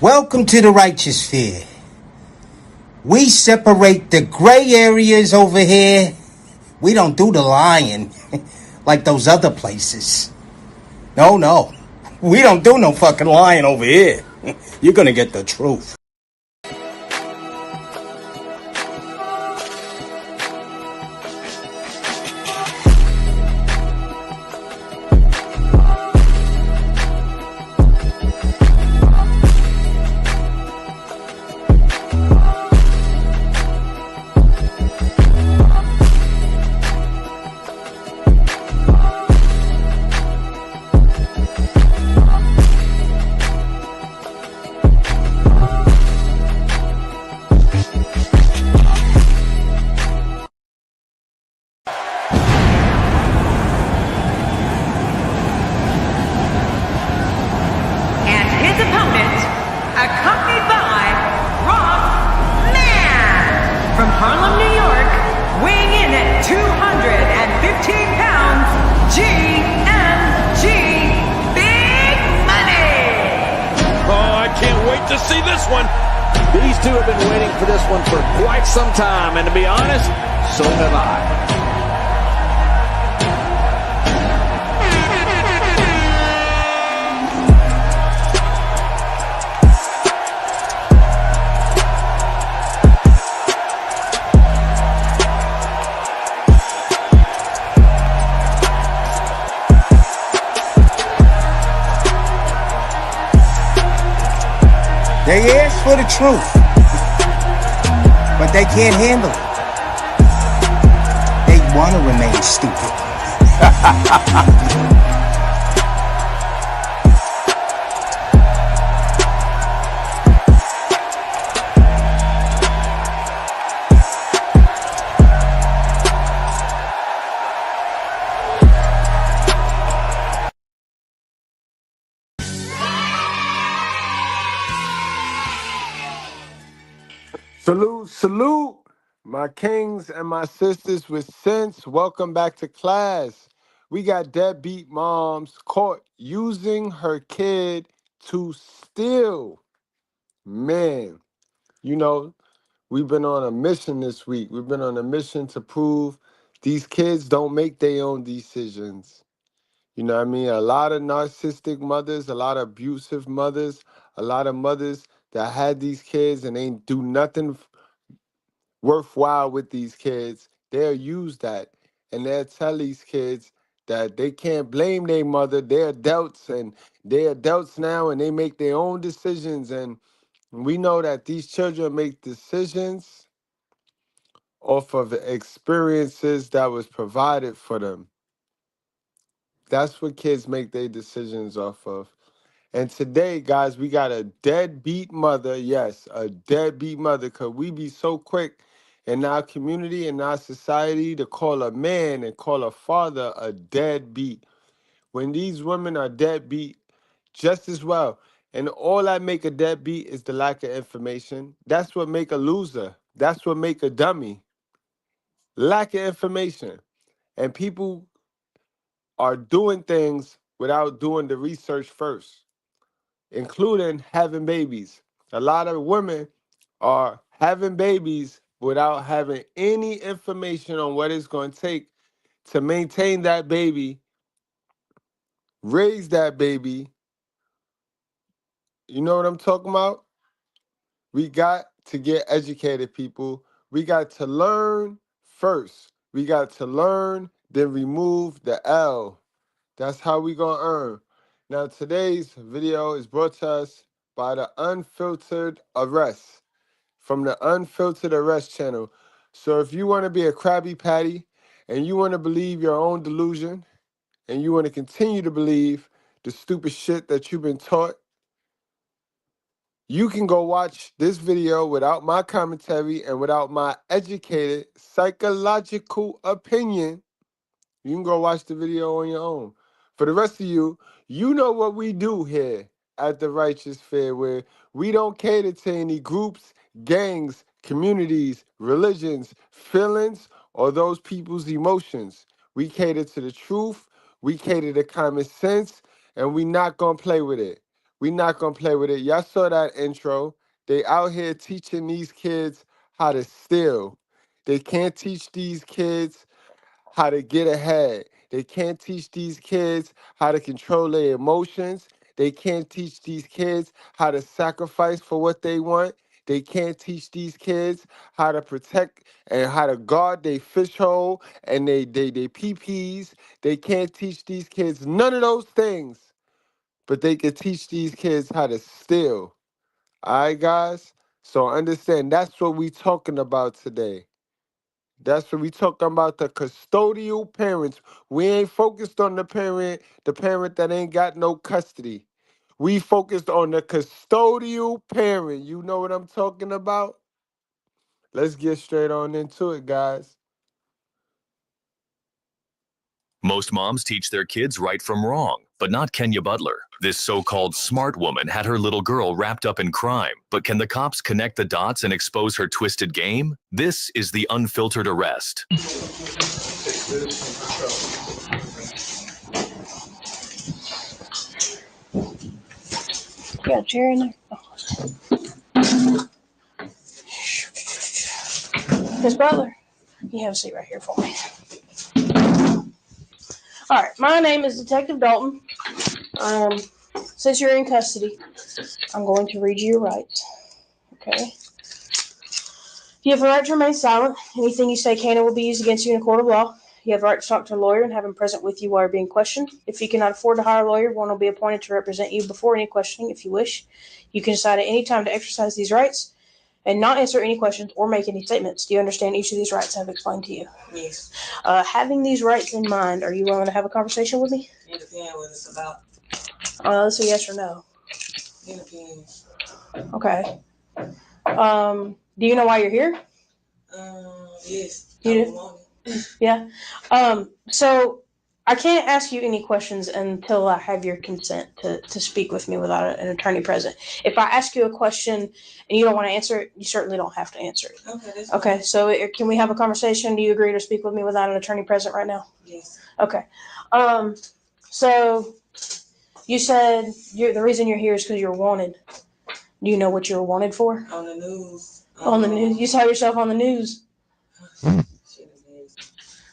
Welcome to the righteous sphere. We separate the gray areas over here. We don't do the lying like those other places. No. We don't do no fucking lying over here. You're gonna get the truth. See this one. These two have been waiting for this one for quite some time, and to be honest, so have I. They ask for the truth, but they can't handle it. They want to remain stupid. Salute, my kings and my sisters with sense. Welcome back to class. We got deadbeat moms caught using her kid to steal. Man, we've been on a mission this week. We've been on a mission to prove these kids don't make their own decisions. You know what I mean? A lot of narcissistic mothers, a lot of abusive mothers, a lot of mothers that had these kids and ain't do nothing worthwhile with these kids. They'll use that and they'll tell these kids that they can't blame their mother. They're adults and they're adults now and they make their own decisions. And we know that these children make decisions off of the experiences that was provided for them. That's what kids make their decisions off of. And today, guys, we got a deadbeat mother. Yes, a deadbeat mother, because we be so quick in our community, in our society, to call a man and call a father a deadbeat. When these women are deadbeat, just as well. And all that make a deadbeat is the lack of information. That's what make a loser. That's what make a dummy. Lack of information. And people are doing things without doing the research first, including having babies. A lot of women are having babies without having any information on what it's going to take to maintain that baby, raise that baby. You know what I'm talking about? We got to get educated, people. We got to learn first. We got to learn, then remove the L. That's how we going to earn. Now, today's video is brought to us by the Unfiltered Arrest, from the Unfiltered Arrest channel. So if you want to be a Krabby Patty and you want to believe your own delusion and you want to continue to believe the stupid shit that you've been taught, you can go watch this video without my commentary and without my educated psychological opinion. You can go watch the video on your own. For the rest of you, you know what we do here at the Righteous Fair, where we don't cater to any groups, gangs, communities, religions, feelings, or those people's emotions. We cater to the truth, we cater to common sense, and we not gonna play with it. We not gonna play with it. Y'all saw that intro. They out here teaching these kids how to steal. They can't teach these kids how to get ahead. They can't teach these kids how to control their emotions. They can't teach these kids how to sacrifice for what they want. They can't teach these kids how to protect and how to guard their fish hole and they pee-pees. They can't teach these kids none of those things, but they can teach these kids how to steal. All right, guys? So understand, that's what we talking about today. That's what we talking about, the custodial parents. We ain't focused on the parent that ain't got no custody. We focused on the custodial parent. You know what I'm talking about? Let's get straight on into it, guys. Most moms teach their kids right from wrong, but not Kenya Butler. This so-called smart woman had her little girl wrapped up in crime, but can the cops connect the dots and expose her twisted game? This is the unfiltered arrest. Got a chair in there? Miss Butler, you have a seat right here for me. All right, my name is Detective Dalton. Since you're in custody, I'm going to read you your rights. Okay? You have the right to remain silent. Anything you say can and will be used against you in a court of law. You have the right to talk to a lawyer and have him present with you while you're being questioned. If you cannot afford to hire a lawyer, one will be appointed to represent you before any questioning if you wish. You can decide at any time to exercise these rights and not answer any questions or make any statements. Do you understand each of these rights I've explained to you? Yes. Having these rights in mind, are you willing to have a conversation with me? It depends what it's about. Let's say yes or no. It depends. Okay. Do you know why you're here? Yes. You do? Yeah. So I can't ask you any questions until I have your consent to speak with me without an attorney present. If I ask you a question and you don't want to answer it, you certainly don't have to answer it. Okay. That's Okay. fine. So can we have a conversation? Do you agree to speak with me without an attorney present right now? Yes. Okay. So you said the reason you're here is because you're wanted. Do you know what you're wanted for? On the news. On the news? You saw yourself on the news.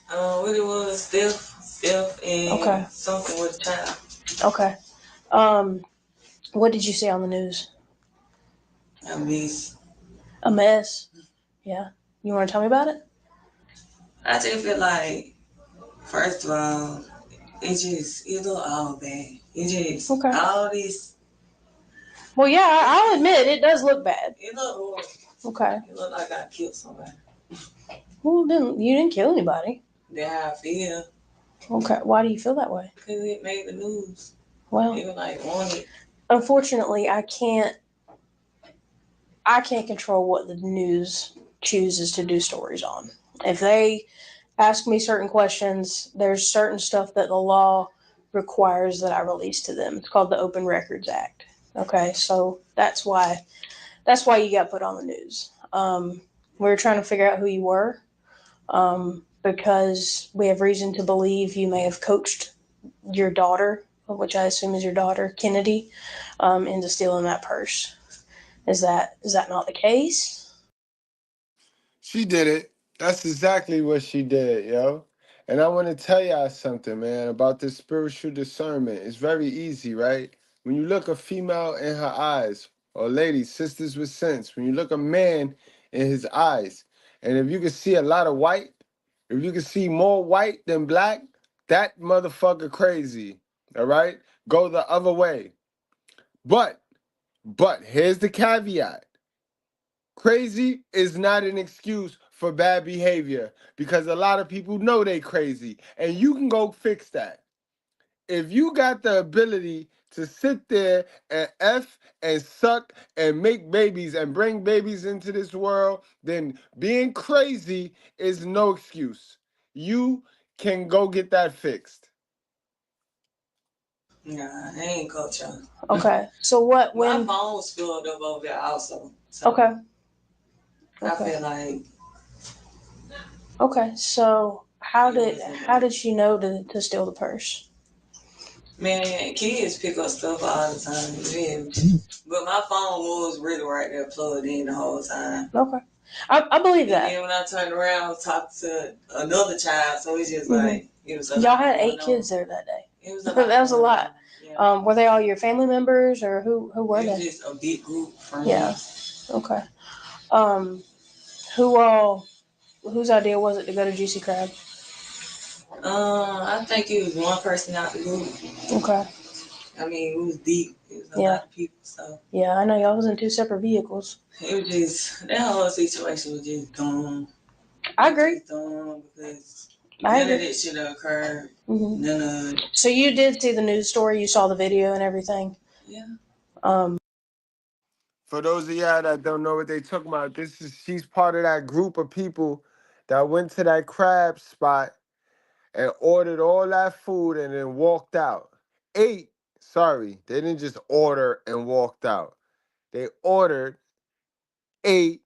What it was, theft, and Okay. something with a child. Okay. What did you see on the news? A mess. A mess. Yeah. You want to tell me about it? I just feel like, first of all, it look all bad. It just, Okay. all this. Well, yeah, I'll admit it does look bad. It look horrible. Okay. It look like I killed somebody. Well, you didn't kill anybody. That's how I feel. Okay. Why do you feel that way? Because it made the news. Well, It was like, wanted. unfortunately, I can't control what the news chooses to do stories on. If they ask me certain questions, there's certain stuff that the law requires that I release to them. It's called the Open Records Act. Okay, so that's why you got put on the news. We were trying to figure out who you were, because we have reason to believe you may have coached your daughter, which I assume is your daughter, Kennedy, into stealing that purse. Is that not the case? She did it. That's exactly what she did, yo. And I want to tell y'all something, man, about this spiritual discernment. It's very easy, right? When you look a female in her eyes, or ladies, sisters with sense, when you look a man in his eyes, and if you can see a lot of white, if you can see more white than black, that motherfucker crazy, all right? Go the other way. But here's the caveat. Crazy is not an excuse for bad behavior because a lot of people know they crazy and you can go fix that. If you got the ability to sit there and F and suck and make babies and bring babies into this world, then being crazy is no excuse. You can go get that fixed. Nah, I ain't coach her. Okay. So what My phone was filled up over there also. So, okay. I feel like. Okay. So how did she know to steal the purse? Man, kids pick up stuff all the time. Yeah. But my phone was really right there plugged in the whole time. Okay. I believe that. And then when I turned around, talked to another child, so it's just like, it was a Y'all lot had going 8 on. kids there that day. It was a lot. That was a going lot. on. Yeah. Were they all your family members, or who were It was they? just a big group from Yeah. Okay. Whose idea was it to go to Juicy Crab? I think it was one person out the group. Okay. I mean, it was deep. It was a Yeah. lot of people, so Yeah, I know y'all was in 2 separate vehicles. it was just, that whole situation was just dumb. I agree. Just dumb because I none of agree. that should have occurred. Mhm. None of it. So you did see the news story. You saw the video and everything. Yeah. For those of y'all that don't know what they talking about, she's part of that group of people that went to that crab spot and ordered all that food and then walked out. Ate, sorry, they didn't just order and walked out. They ordered, ate,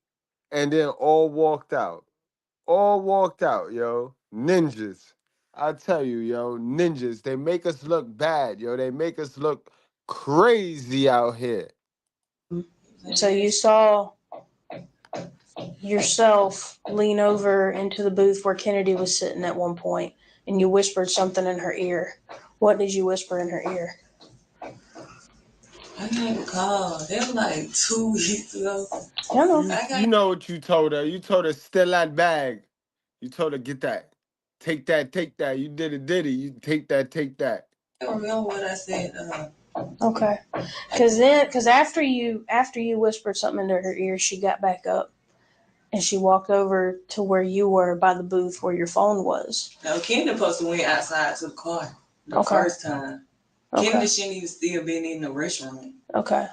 and then all walked out. All walked out, yo. Ninjas. I tell you, yo, ninjas. They make us look bad, yo. They make us look crazy out here. So you saw yourself lean over into the booth where Kennedy was sitting at one point, and you whispered something in her ear. What did you whisper in her ear? I can't recall. That was like 2 weeks ago. I know. You know what you told her. You told her, steal that bag. You told her, get that. Take that, take that. You did it. You take that, take that. I don't remember what I said. Okay. Because after you whispered something into her ear, she got back up and she walked over to where you were by the booth where your phone was. No, Kendra supposed to went outside to the car the first time. Okay. Kendra shouldn't even still been in the restaurant. Okay.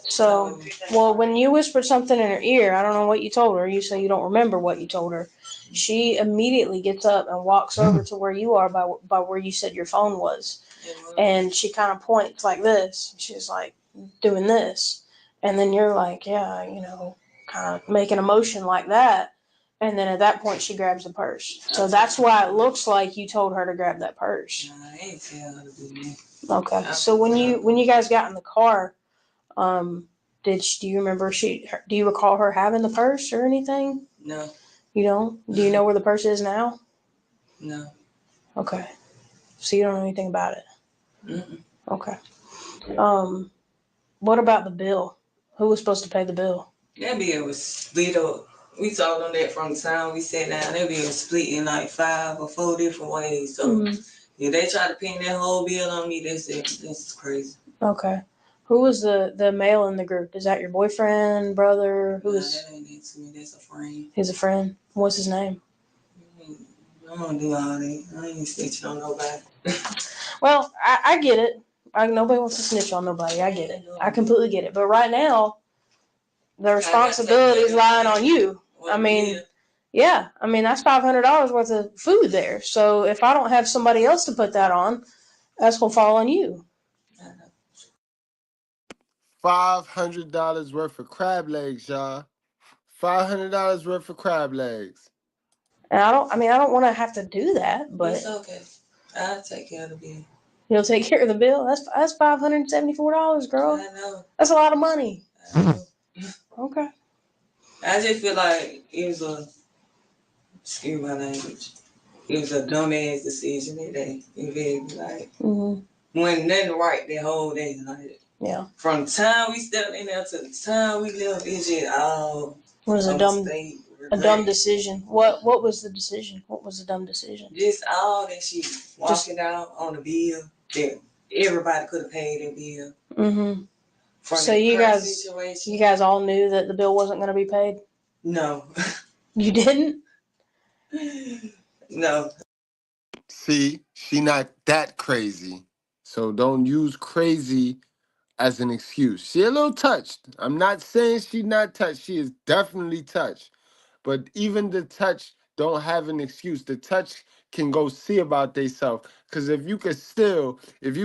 So, well, when you whispered something in her ear, I don't know what you told her. You say you don't remember what you told her. She immediately gets up and walks over to where you are by where you said your phone was. And she kind of points like this. She's like doing this. And then you're like, yeah, kind of making a motion like that. And then at that point, she grabs the purse. So that's why it looks like you told her to grab that purse. Nah, I ain't tell her to do that. Okay. So when you guys got in the car, do you remember do you recall her having the purse or anything? No. You don't? Do you know where the purse is now? No. Okay. So you don't know anything about it? Mm-mm. Okay. What about the bill? Who was supposed to pay the bill? That bill was split up. We told them that from the time we sat down. That bill was split in like 5 or 4 different ways. So if they try to pin that whole bill on me, that's crazy. Okay. Who was the male in the group? Is that your boyfriend, brother? That ain't it to me. That's a friend. He's a friend. What's his name? I don't do all that. I ain't snitching on nobody. Well, I get it. Nobody wants to snitch on nobody. I get it. I completely get it. But right now, the responsibility is lying on you. I mean, yeah. I mean, that's $500 worth of food there. So if I don't have somebody else to put that on, that's going to fall on you. $500 worth of crab legs, y'all. $500 worth of crab legs. And I don't want to have to do that, but it's okay. I'll take care of the bill. You'll take care of the bill? That's $574, girl. I know. That's a lot of money. I know. Okay. I just feel like it was excuse my language, it was a dumbass decision that day. It was like, when nothing right that whole day. Like, yeah. From the time we stepped in there to the time we left, it's just all. It was a dumb decision. What was the decision? What was the dumb decision? Just all that shit. Walking out on the bill that everybody could have paid their bill. Mm-hmm. So you guys all knew that the bill wasn't going to be paid? No. You didn't? No. See, she not that crazy. So don't use crazy as an excuse. She a little touched. I'm not saying she not touched. She is definitely touched. But even the touch don't have an excuse. The touch can go see about theyself. Because if you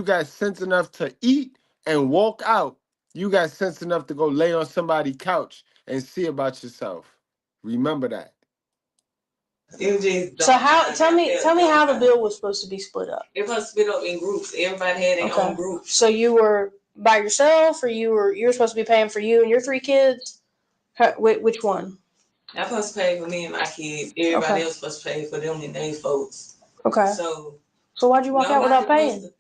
got sense enough to eat and walk out, you got sense enough to go lay on somebody's couch and see about yourself. Remember that. It was just So how? Tell me how the bill was supposed to be split up. It was split up in groups. Everybody had their own groups. So you were by yourself, or you were supposed to be paying for you and your 3 kids? Which one? I'm supposed to pay for me and my kids. Everybody else supposed to pay for them and their folks. Okay. So why'd you walk out without paying?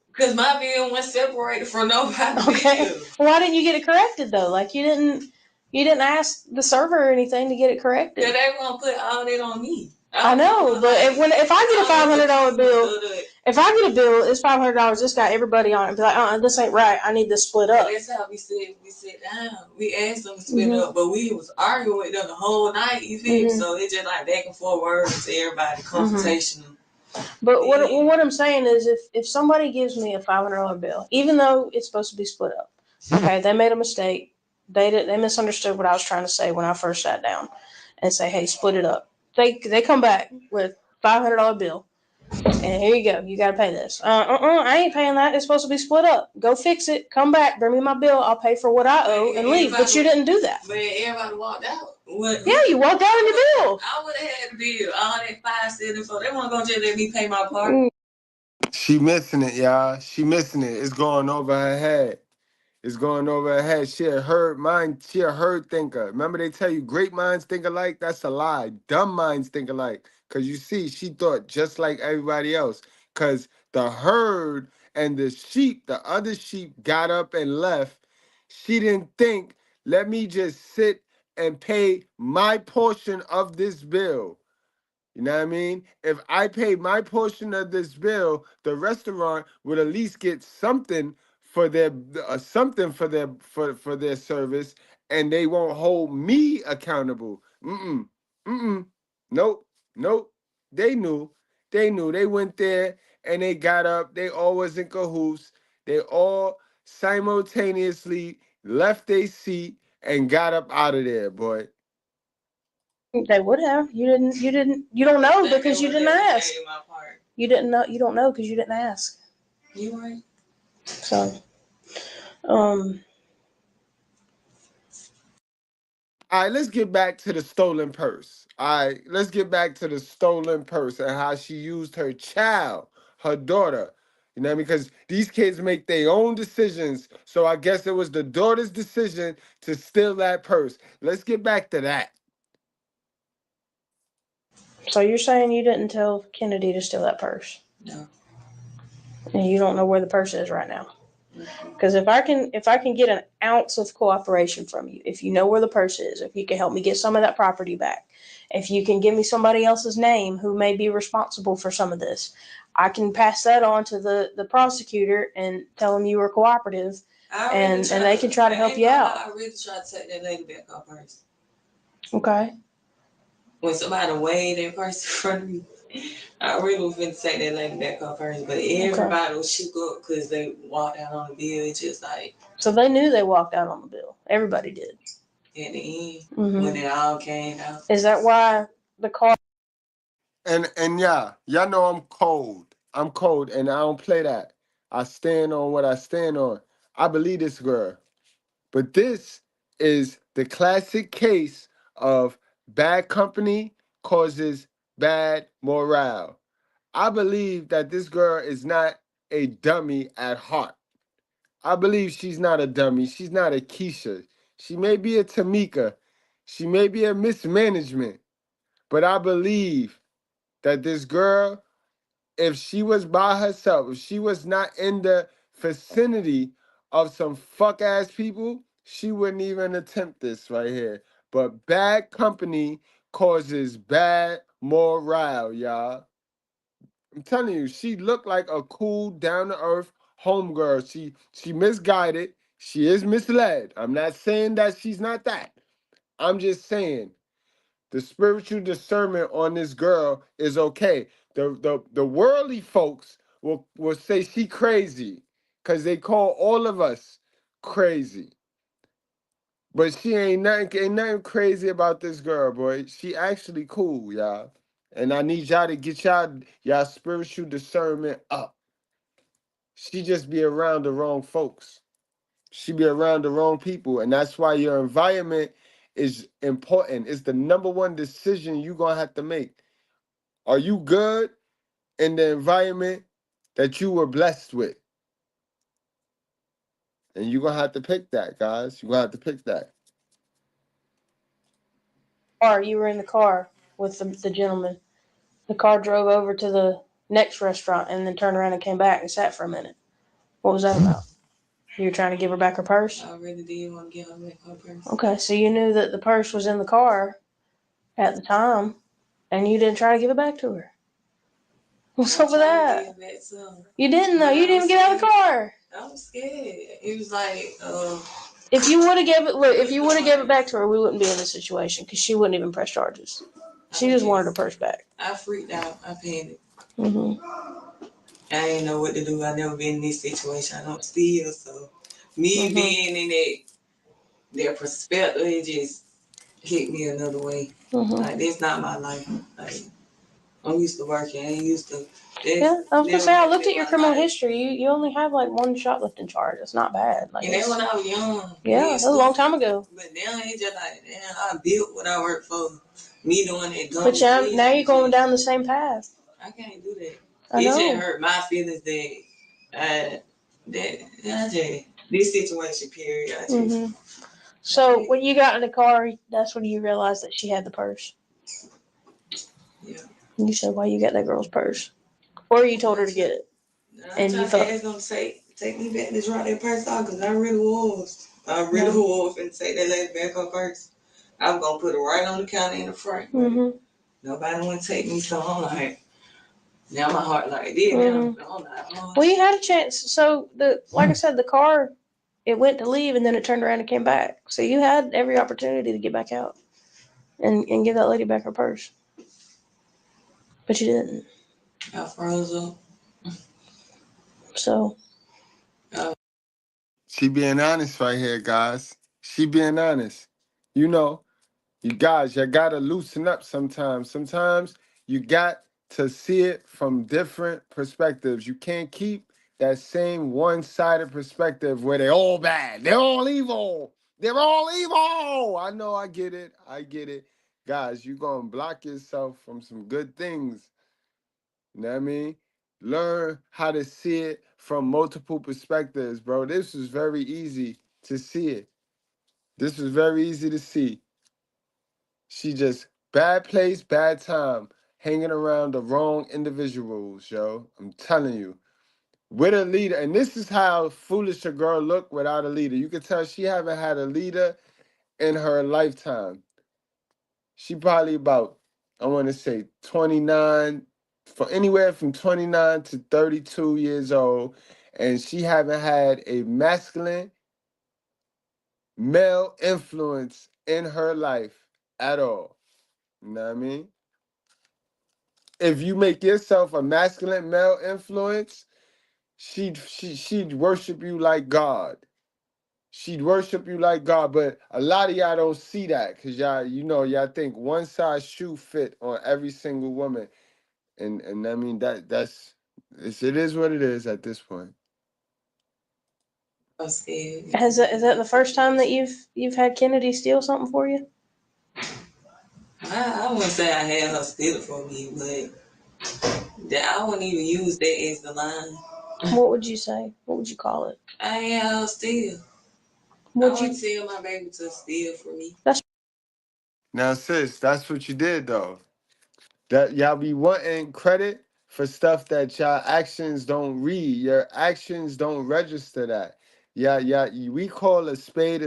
Because my bill wasn't separated from nobody's bill. Well, why didn't you get it corrected though? Like you didn't ask the server or anything to get it corrected. Yeah, they gonna put all that on me. I know, but if I get a $500 bill, if I get a bill, it's $500. It's got everybody on it. Be like, this ain't right. I need this split up. That's how we said. We sat down. We asked them to split up, but we was arguing with them the whole night. You feel me? So it's just like back and forth words to everybody, confrontational. But what I'm saying is, if somebody gives me a $500 bill, even though it's supposed to be split up, okay, they made a mistake. They misunderstood what I was trying to say when I first sat down, and say, hey, split it up. They come back with $500 bill, and here you go. You got to pay this. I ain't paying that. It's supposed to be split up. Go fix it. Come back. Bring me my bill. I'll pay for what I owe and leave. But you didn't do that. But everybody walked out. Yeah, you walked out on your bill. I would have had the bill. All that $574. They weren't gonna just let me pay my part. She missing it, y'all. She missing it. It's going over her head. It's going over her head. She a herd thinker. Remember they tell you great minds think alike? That's a lie. Dumb minds think alike. Because you see, she thought just like everybody else. Because the herd and the other sheep got up and left. She didn't think, let me just sit and pay my portion of this bill. You know what I mean? If I pay my portion of this bill, the restaurant would at least get something for their for their service, and they won't hold me accountable. Nope. They knew. They went there and they got up. They all was in cahoots. They all simultaneously left their seat and got up out of there, boy. They would have. You don't know because you didn't ask. You didn't know. You don't know because you didn't ask. You right. So, All right, let's get back to the stolen purse. All right, let's get back to the stolen purse and how she used her child, her daughter. You know what I mean? Because these kids make their own decisions. So I guess it was the daughter's decision to steal that purse. Let's get back to that. So you're saying you didn't tell Kennedy to steal that purse? No. And you don't know where the purse is right now? Because if I can get an ounce of cooperation from you, if you know where the purse is, if you can help me get some of that property back, if you can give me somebody else's name who may be responsible for some of this, I can pass that on to the prosecutor and tell them you were cooperative, and they can try to help you out. I really tried to take that lady back off purse. Okay. When somebody weighed that purse in front of me, I really was finna take that lady back off hers, but everybody was shook up because they walked out on the bill. It's just like. So they knew they walked out on the bill. Everybody did. At the end, when it all came out. Is that why the car? And yeah, y'all know I'm cold. I'm cold, and I don't play that. I stand on what I stand on. I believe this girl. But this is the classic case of bad company causes bad morale. I believe that this girl is not a dummy at heart. I believe she's not a dummy. She's not a Keisha. She may be a Tamika. She may be a mismanagement. But I believe that this girl, if she was by herself, if she was not in the vicinity of some fuck ass people, she wouldn't even attempt this right here. But bad company causes bad morale, y'all. I'm telling you, she looked like a cool, down to earth homegirl. She misguided. She is misled. I'm not saying that she's not that. I'm just saying the spiritual discernment on this girl is okay. The worldly folks will say she crazy because they call all of us crazy. But she ain't nothing crazy about this girl, boy. She actually cool, y'all. And I need y'all to get y'all spiritual discernment up. She just be around the wrong folks. She be around the wrong people. And that's why your environment is important. It's the number one decision you're going to have to make. Are you good in the environment that you were blessed with? And you're going to have to pick that, guys. You're going to have to pick that. Or you were in the car with the gentleman. The car drove over to the next restaurant and then turned around and came back and sat for a minute. What was that about? You were trying to give her back her purse? I really did want to give her back her purse. Okay, so you knew that the purse was in the car at the time, and you didn't try to give it back to her. What's up with that? You didn't, though. You didn't even get out of the car. I was scared. It was like, if you would have gave it back to her, we wouldn't be in this situation because she wouldn't even press charges. She just wanted her purse back. I freaked out. I panicked. I didn't know what to do. I never been in this situation. I don't steal, so me being in their perspective, it just hit me another way. Like, this not my life. Like, I'm used to working. I ain't used to. Yeah, I was gonna say, I looked at your criminal history. You only have like one shoplifting charge. It's not bad. Like, and that's when I was young. Yeah, that was a long time ago. But now it's just like, damn, I built what I worked for. Me doing it. But now you're going down the same path. I can't do that. I know. It just hurt my feelings that this situation, period. So when you got in the car, that's when you realized that she had the purse. Yeah. You said, why you got that girl's purse? Or you told her to get it. And you thought it's gonna take me back to drop that purse off, because I really was. I really was and take that lady back her purse. I was gonna put it right on the counter in the front. Nobody want to take me, so I'm like, now my heart like this. I'm like, oh. Well, you had a chance. So like I said, the car, it went to leave and then it turned around and came back. So you had every opportunity to get back out and give that lady back her purse. But you didn't. I froze up. So. She being honest right here, guys. She being honest. You know, you guys, you gotta loosen up sometimes. Sometimes you got to see it from different perspectives. You can't keep that same one-sided perspective where they're all bad. They're all evil. They're all evil. I know, I get it. I get it. Guys, you're gonna block yourself from some good things. You know what I mean? Learn how to see it from multiple perspectives, bro. This is very easy to see it. This is very easy to see. She just bad place, bad time, hanging around the wrong individuals, yo. I'm telling you. With a leader, and this is how foolish a girl look without a leader. You can tell she haven't had a leader in her lifetime. She probably about, I want to say 29, for anywhere from 29 to 32 years old, and she haven't had a masculine male influence in her life at all. You know what I mean? If you make yourself a masculine male influence, she'd worship you like God. She'd worship you like God, but a lot of y'all don't see that because y'all think one size shoe fit on every single woman. And I mean it is what it is at this point. I'm scared. Is that the first time that you've had Kennedy steal something for you? I wouldn't say I had her steal it for me, but I wouldn't even use that as the line. What would you say? What would you call it? I ain't had her steal. I wouldn't tell my baby to steal for me. Now, sis, that's what you did though. That y'all be wanting credit for stuff that y'all actions don't read. Your actions don't register that. Yeah, we call a spade,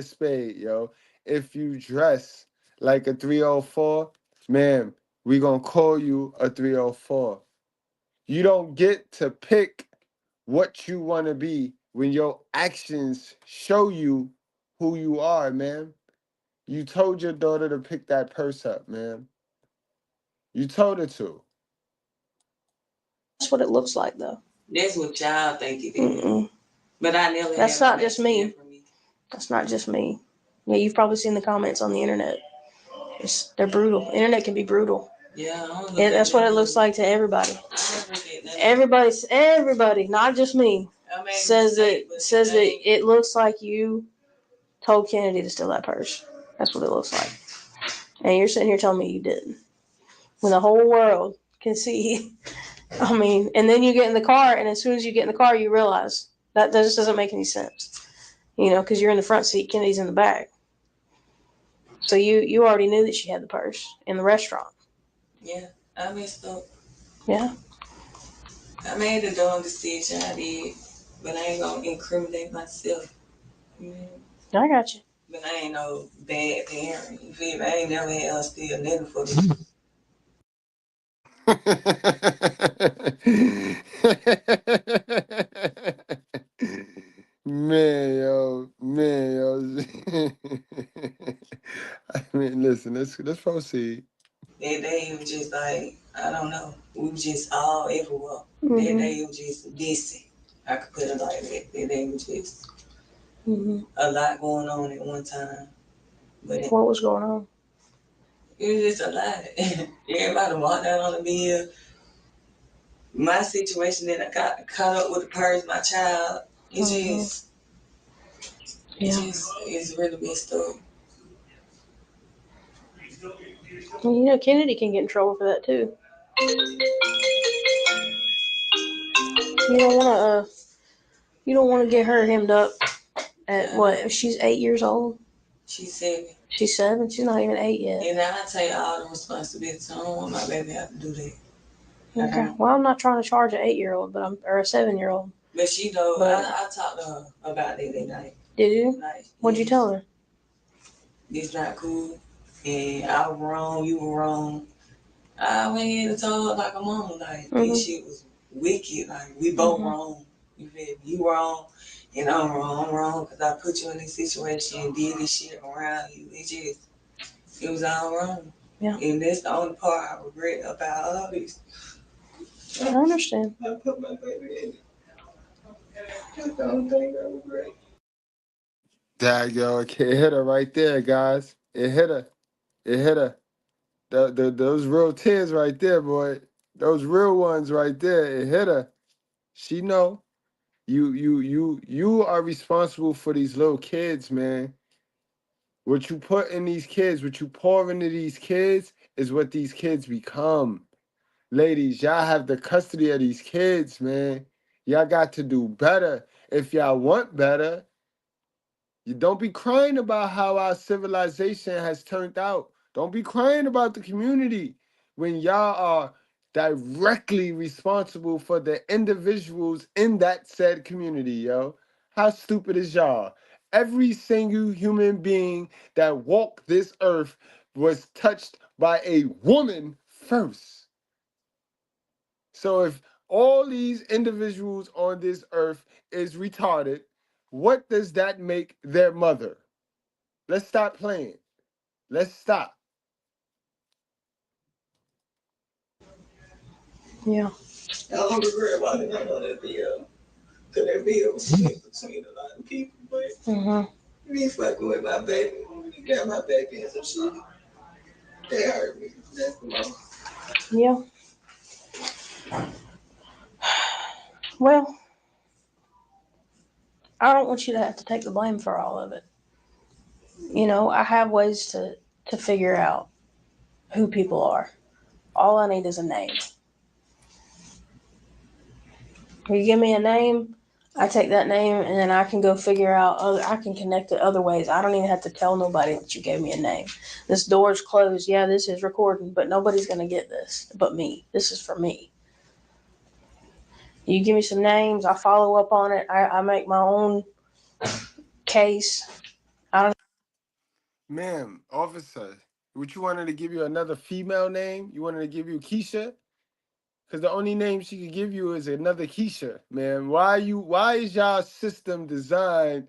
yo. If you dress like a 304, ma'am, we gonna call you a 304. You don't get to pick what you want to be when your actions show you who you are, man. You told your daughter to pick that purse up, man. You told her to. That's what it looks like, though. That's what y'all think it is. But I never. That's not just me. That's not just me. Yeah, you've probably seen the comments on the internet. They're brutal. The internet can be brutal. Yeah, that's what it looks like to everybody. Everybody, not just me, says that it looks like you told Kennedy to steal that purse. That's what it looks like. And you're sitting here telling me you didn't. When the whole world can see. I mean, and then you get in the car, and as soon as you get in the car, you realize that just doesn't make any sense. You know, because you're in the front seat, Kennedy's in the back. So you already knew that she had the purse in the restaurant. Yeah, I messed up. Yeah. I made the dumb decision, I did. But I ain't gonna incriminate myself. I got you. But I ain't no bad parent. You feel me? I ain't never had her steal nothing for me. Man, yo. I mean, listen, let's proceed. That day it was just like, I don't know. We were just all everywhere. Mm-hmm. That day it was just busy. I could put it like that. That day was just a lot going on at one time. But what was going on? it was just a lot. Everybody walked out on the bill. My situation that I got caught up with the purse, my child, it's really messed up. Well, you know, Kennedy can get in trouble for that too. You don't want to get her hemmed up at what? She's 8 years old. She's 7. She's 7. She's not even 8 yet. And I take all the responsibility. So I don't want my baby to have to do that. Okay. Well, I'm not trying to charge an 8-year-old, or a 7-year-old. But she knows. I talked to her about that that night. Did you? Like, what'd you tell her? It's not cool. And I was wrong. You were wrong. I went ahead and told her like a mama, like, this shit was wicked. Like, we both wrong. You feel me? You wrong, and I'm wrong. I'm wrong because I put you in this situation and did this shit around you. It was all wrong. Yeah. And that's the only part I regret about all this. I understand. I put my baby in it. That's the only thing I regret. Yo, it hit her right there, guys. It hit her. It hit her. Those real tears right there, boy. Those real ones right there. It hit her. She know. You are responsible for these little kids, man. What you put in these kids, what you pour into these kids is what these kids become. Ladies, y'all have the custody of these kids, man. Y'all got to do better. If y'all want better, you don't be crying about how our civilization has turned out. Don't be crying about the community when y'all are directly responsible for the individuals in that said community, yo. How stupid is y'all? Every single human being that walked this earth was touched by a woman first. So if all these individuals on this earth is retarded, what does that make their mother? Let's stop playing. Let's stop. Yeah. I don't regret walking out on that bill. Because that bill was split between a lot of people. But you ain't fucking with my baby. You got my baby and some shit. They hurt me. That's the most. Yeah. Well, I don't want you to have to take the blame for all of it. You know, I have ways to figure out who people are. All I need is a name. You give me a name, I take that name, and then I can go figure out I can connect it other ways. I don't even have to tell nobody that you gave me a name. This door's closed. Yeah, this is recording, but nobody's going to get this but me. This is for me. You give me some names, I follow up on it. I make my own case. Ma'am, officer, would you want her to give you another female name? You wanted to give you Keisha? Because the only name she could give you is another Keisha, man. Why is y'all system designed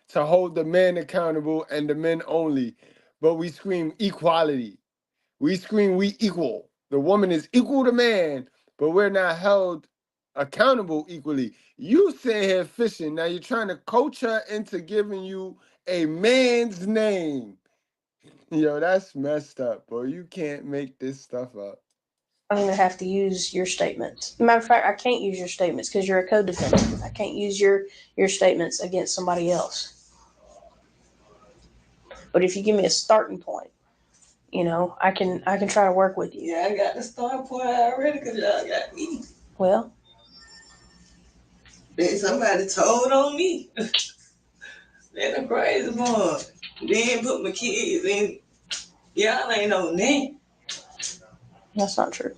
to hold the men accountable and the men only? But we scream equality. We scream we equal. The woman is equal to man, but we're not held accountable equally. You sit here fishing. Now you're trying to coach her into giving you a man's name. Yo, that's messed up, bro. You can't make this stuff up. I don't even have to use your statements. Matter of fact, I can't use your statements because you're a co-defendant. I can't use your statements against somebody else. But if you give me a starting point, You know, I can try to work with you. Yeah, I got the start point already because y'all got me. Well, then somebody told on me. That's a crazy boy. Then put my kids in. Y'all ain't no name. that's not true.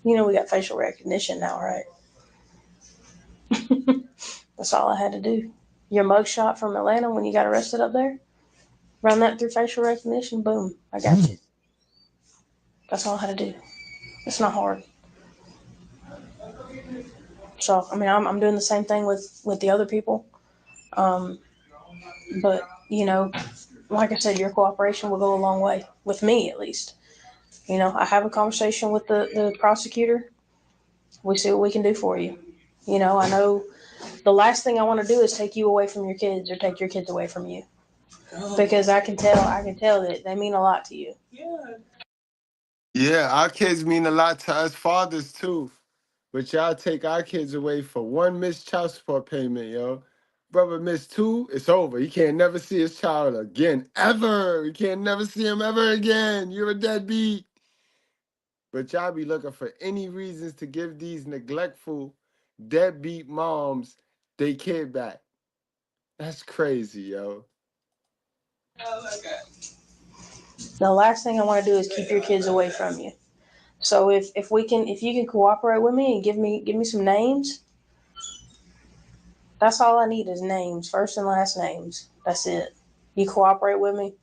You know we got facial recognition now, right? That's all I had to do. Your mugshot from Atlanta when you got arrested up there, run that through facial recognition, boom, I got you. That's all I had to do. It's not hard. So, I mean, I'm doing the same thing with the other people. But, you know, like I said, your cooperation will go a long way, with me at least. You know, I have a conversation with the prosecutor. We see what we can do for you. You know, I know the last thing I want to do is take you away from your kids or take your kids away from you. Because I can tell that they mean a lot to you. Yeah, our kids mean a lot to us fathers too. But y'all take our kids away for one missed child support payment, yo. Brother missed two, it's over. He can't never see his child again, ever. He can't never see him ever again. You're a deadbeat. But y'all be looking for any reasons to give these neglectful, deadbeat moms their kid back. That's crazy, yo. Oh my God. The last thing I want to do is keep your kids away from you. So if you can cooperate with me and give me some names, that's all I need is names, first and last names. That's it. You cooperate with me.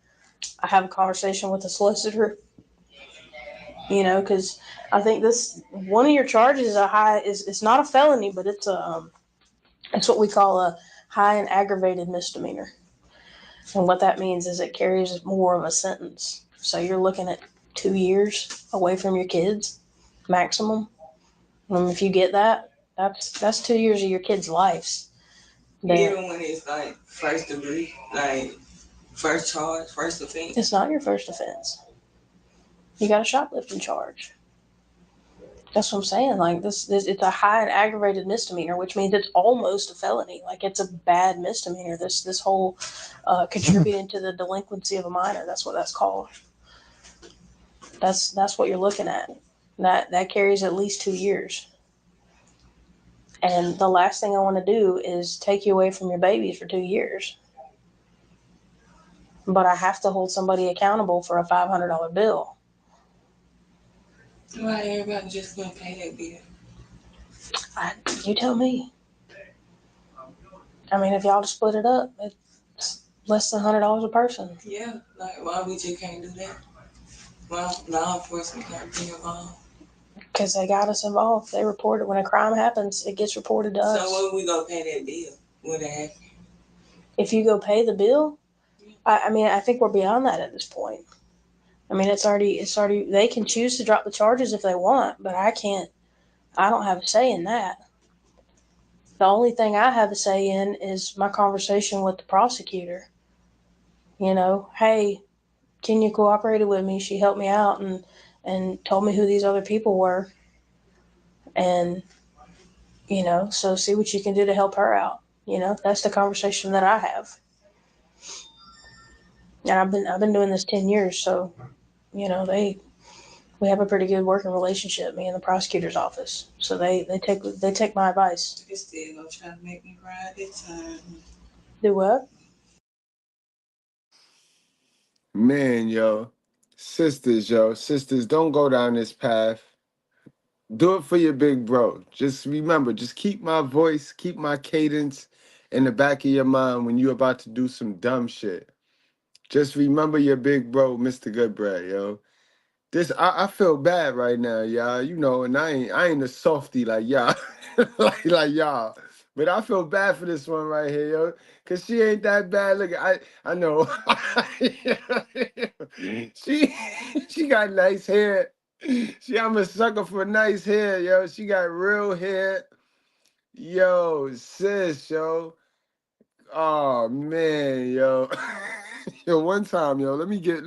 I have a conversation with the solicitor. You know, because I think this one of your charges is it's not a felony, but it's what we call a high and aggravated misdemeanor. And what that means is it carries more of a sentence. So you're looking at 2 years away from your kids, maximum. If you get that, that's 2 years of your kids' lives. Even when it's like first degree, like first charge, first offense. It's not your first offense. You got a shoplifting charge. That's what I'm saying. Like this, it's a high and aggravated misdemeanor, which means it's almost a felony. Like it's a bad misdemeanor. This whole contributing to the delinquency of a minor. That's what that's called. That's what you're looking at. That carries at least 2 years. And the last thing I want to do is take you away from your babies for 2 years. But I have to hold somebody accountable for a $500 bill. Why everybody just gonna pay that bill? You tell me. I mean, if y'all just split it up, it's less than $100 a person. Yeah, like why we just can't do that? Well, law enforcement can't be involved. Because they got us involved. They report it. When a crime happens, it gets reported to us. So when we gonna pay that bill? What happened? If you go pay the bill, I mean, I think we're beyond that at this point. I mean, it's already, they can choose to drop the charges if they want, but I can't, I don't have a say in that. The only thing I have a say in is my conversation with the prosecutor. You know, hey, Kenya cooperated with me. She helped me out and told me who these other people were. And, you know, so see what you can do to help her out. You know, that's the conversation that I have. And I've been doing this 10 years, so, you know, we have a pretty good working relationship, me and the prosecutor's office. So they take my advice. They still gonna try to make me cry this time. Do what? Man, yo. Sisters, don't go down this path. Do it for your big bro. Just remember, just keep my voice, keep my cadence in the back of your mind when you're about to do some dumb shit. Just remember your big bro, Mr. Goodbread, yo. I feel bad right now, y'all. You know, and I ain't a softie like y'all, like y'all. But I feel bad for this one right here, yo, cause she ain't that bad. Look, I know. she got nice hair. I'm a sucker for nice hair, yo. She got real hair. Yo, sis, yo. Oh man, yo. Yo, one time, yo, let me reset,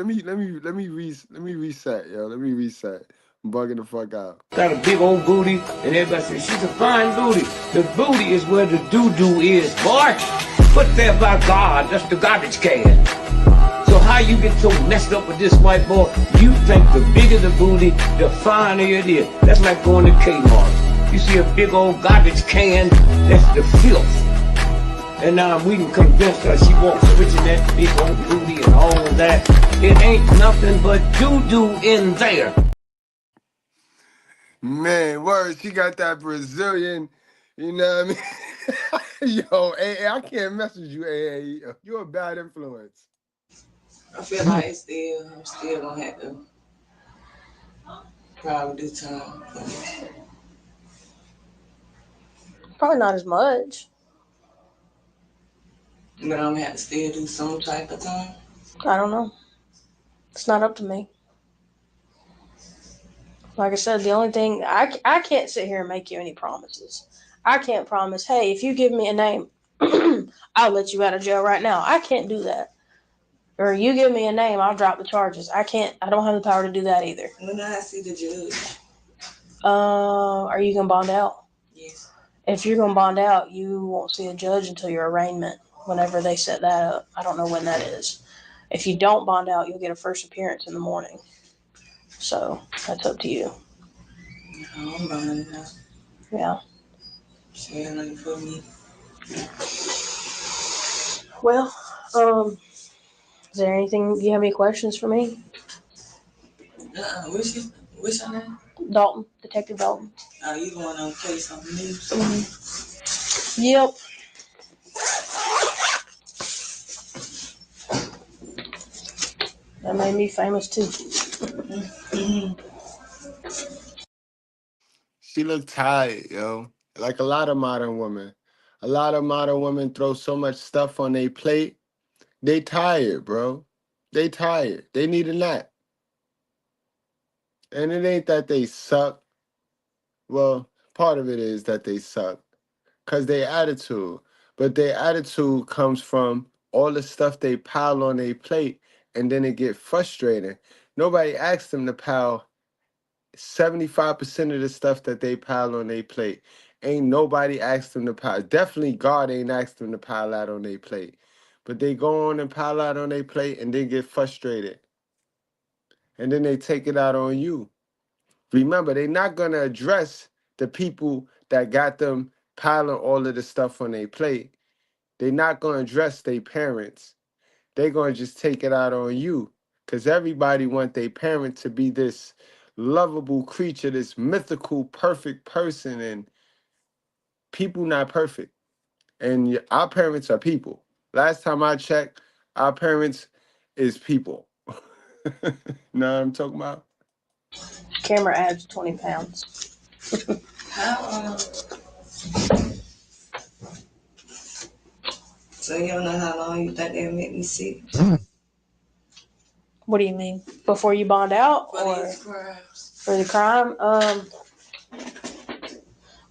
yo. Let me reset. I'm bugging the fuck out. Got a big old booty, and everybody says she's a fine booty. The booty is where the doo-doo is, boy. Put there by God, that's the garbage can. So how you get so messed up with this white boy. You think the bigger the booty, the finer it is. That's like going to Kmart. You see a big old garbage can, that's the filth. And now we can convince her she wants switching that big old booty and all of that. It ain't nothing but doo-doo in there. Man, word, she got that Brazilian, you know what I mean? Yo, AA, I can't mess with you, AA. You're a bad influence. I feel like I'm still gonna have to probably do time. Probably not as much. But I'm gonna have to still do some type of time. I don't know. It's not up to me. Like I said, the only thing I can't sit here and make you any promises. I can't promise, hey, if you give me a name, I'll let you out of jail right now. I can't do that. Or you give me a name, I'll drop the charges. I don't have the power to do that either. When I see the judge. Are you gonna bond out? Yes. If you're gonna bond out, you won't see a judge until your arraignment, whenever they set that up. I don't know when that is. If you don't bond out, you'll get a first appearance in the morning. So that's up to you. No, I'm bonding out. Yeah. She ain't nothing for me. Well, is there anything, you have any questions for me? What's your name? Dalton, Detective Dalton. You the one on the case on the news? Mm-hmm. Yep. That made me famous too. She looked tired, yo. Like a lot of modern women. A lot of modern women throw so much stuff on their plate. They tired, bro. They tired. They need a nap. And it ain't that they suck. Well, part of it is that they suck. Because their attitude. But their attitude comes from all the stuff they pile on their plate. And then it get frustrating. Nobody asked them to pile 75% of the stuff that they pile on their plate. Ain't nobody asked them to pile. Definitely God ain't asked them to pile out on their plate. But they go on and pile out on their plate and then get frustrated. And then they take it out on you. Remember, they're not going to address the people that got them piling all of the stuff on their plate. They're not going to address their parents. They're going to just take it out on you. Because everybody want their parent to be this lovable creature, this mythical, perfect person. And people not perfect. And our parents are people. Last time I checked, our parents is people. Know what I'm talking about? Camera adds 20 pounds. How, so you don't know how long you think they'll make me sick? What do you mean? Before you bond out? For these crimes. For the crime?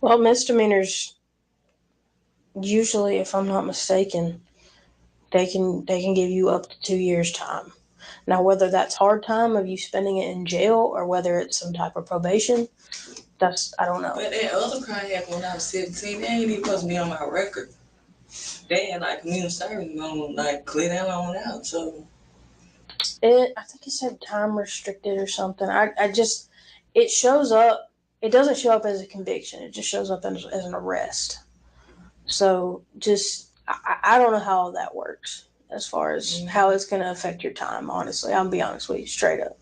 Well, misdemeanors, usually, if I'm not mistaken, they can give you up to 2 years time. Now, whether that's hard time of you spending it in jail or whether it's some type of probation, I don't know. But that other crime happened when I was 17. They ain't even supposed to be on my record. They had like community service gonna like clear that on out. So I think it said time restricted or something. It shows up. It doesn't show up as a conviction. It just shows up as an arrest. So I don't know how all that works as far as how it's going to affect your time. Honestly, I'll be honest with you straight up.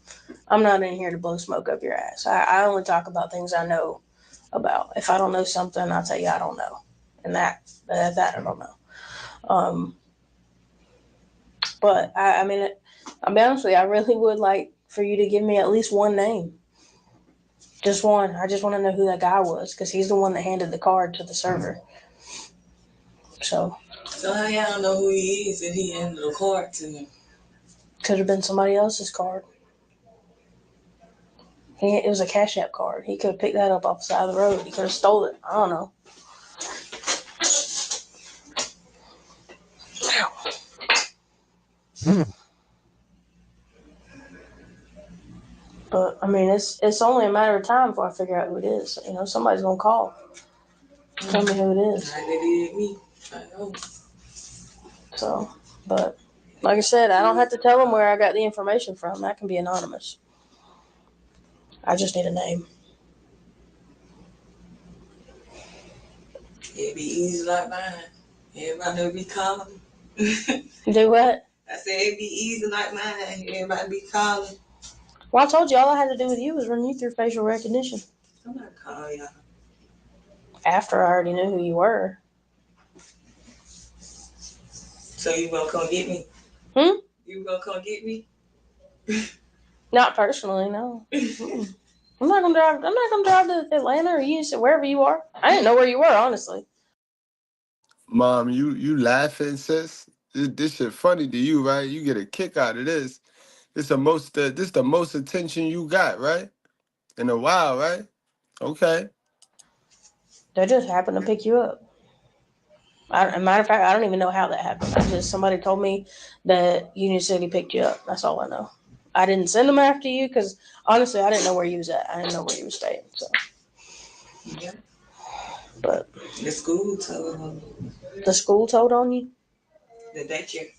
I'm not in here to blow smoke up your ass. I only talk about things I know about. If I don't know something, I'll tell you I don't know, and that I don't know. But I mean, I'll be honest with you. I really would like for you to give me at least one name. Just one. I just want to know who that guy was because he's the one that handed the card to the server. So how y'all know who he is if he handed the card to him? Could have been somebody else's card. It was a Cash App card. He could have picked that up off the side of the road. He could have stole it. I don't know. But I mean, it's only a matter of time before I figure out who it is. You know, somebody's gonna call. Tell me who it is. Like they did me. I know. So, but Like I said, I don't have to tell them where I got the information from. That can be anonymous. I just need a name. It'd be easy like mine. Everybody would be calling. Do what? I said it'd be easy like mine. Everybody be calling. Well, I told you all I had to do with you was run you through facial recognition. I'm not calling y'all. After I already knew who you were. So you gonna come get me? You gonna come get me? Not personally, no. I'm not gonna drive to Atlanta or Houston, wherever you are. I didn't know where you were, honestly. Mom, you laughing, sis? This shit funny to you, right? You get a kick out of this. This the most attention you got, right? In a while, right? Okay. They just happened to pick you up. As a matter of fact, I don't even know how that happened. Somebody told me that Union City picked you up. That's all I know. I didn't send them after you because honestly, I didn't know where you was at. I didn't know where you were staying. So, Yeah. But the school told on me. The school told on you? The daycare.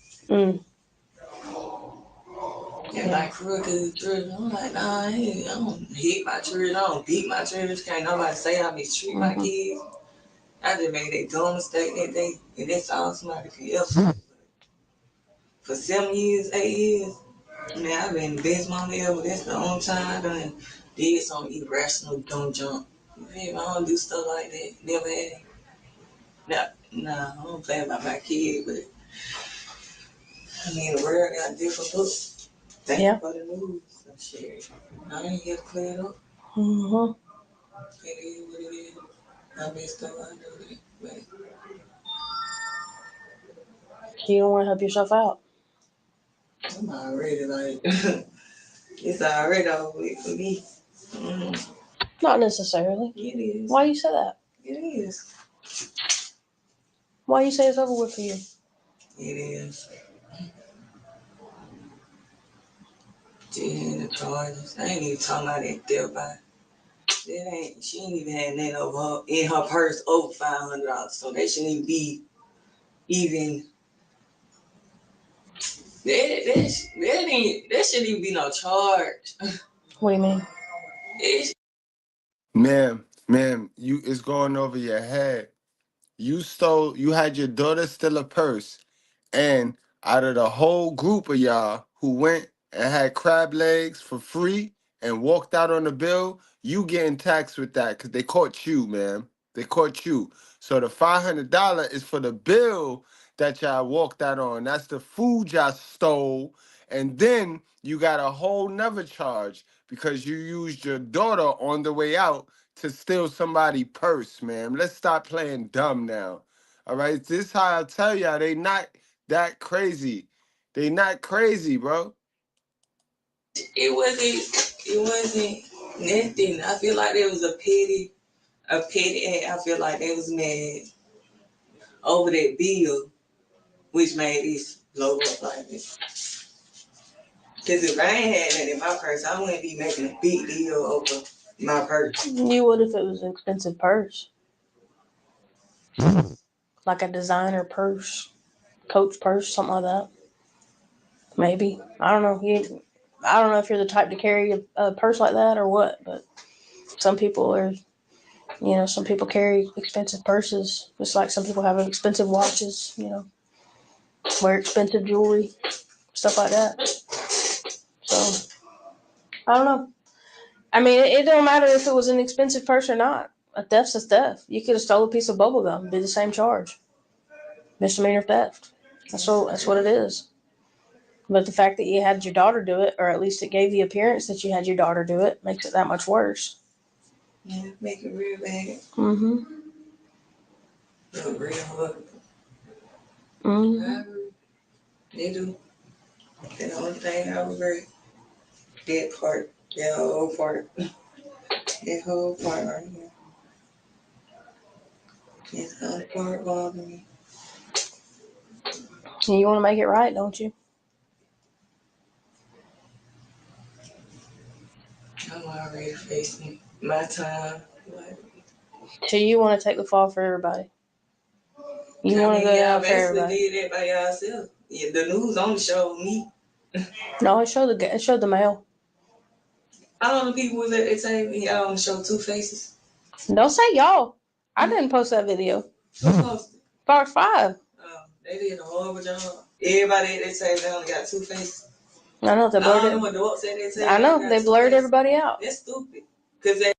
Yeah. Like crooked children. I'm like, nah, I don't hit my children. I don't beat my children. Can't nobody say I mistreat my kids. I just made a dumb mistake that day, and that's all somebody could ever. For 7 years, 8 years, man, I've been the best mama ever. That's the only time I done did some irrational dumb jump. I don't do stuff like that. Never had. Nah, I don't play about my kid, but I mean, the world got different books. Thank you for the news. So shit, I ain't here to clear it up. It is what it is. I messed up, I know that. But you don't want to help yourself out. I'm already like, it's already over with for me. Not necessarily. It is. Why you say that? It is. Why you say it's over with for you? It is. The charges. I ain't even talking about that thereby. She ain't even had nothing over her in her purse over $500, so that shouldn't be even. That shouldn't even be no charge. What do you mean? Ma'am, it's going over your head. You had your daughter steal a purse, and out of the whole group of y'all who went and had crab legs for free and walked out on the bill, you getting taxed with that because they caught you, ma'am. They caught you. So the $500 is for the bill that y'all walked out on. That's the food y'all stole. And then you got a whole nother charge because you used your daughter on the way out to steal somebody's purse, ma'am. Let's stop playing dumb now. All right? This is how I tell y'all, they not that crazy. They not crazy, bro. It wasn't nothing. I feel like there was a petty I feel like they was mad over that bill, which made this blow up like this. Because if I ain't had that in my purse, I wouldn't be making a big deal over my purse. You would if it was an expensive purse. Like a designer purse, Coach purse, something like that. Maybe. I don't know. I don't know if you're the type to carry a purse like that or what, but some people are, some people carry expensive purses. Just like some people have expensive watches, wear expensive jewelry, stuff like that. So, I don't know. I mean, it don't matter if it was an expensive purse or not. A theft's a theft. You could have stole a piece of bubble gum, be the same charge. Misdemeanor theft. That's what it is. But the fact that you had your daughter do it, or at least it gave the appearance that you had your daughter do it, makes it that much worse. Yeah, make it real bad. Real hard. They do. The only thing I regret, that part, that whole part right here. That's the only part bothering me. And you want to make it right, don't you? I'm already facing my time. So you want to take the fall for everybody. You want to go down for everybody. Y'all basically did that by yourself. Yeah, the news only showed me. No, it showed the male. I don't know people was at the table. Y'all only showed two faces. Don't say y'all. I didn't post that video. Who posted? Part 5. They did a horrible job. Everybody at that table, they only got two faces. I know they blurred it. What the what's at that table. I know they blurred everybody out. That's stupid. Cause they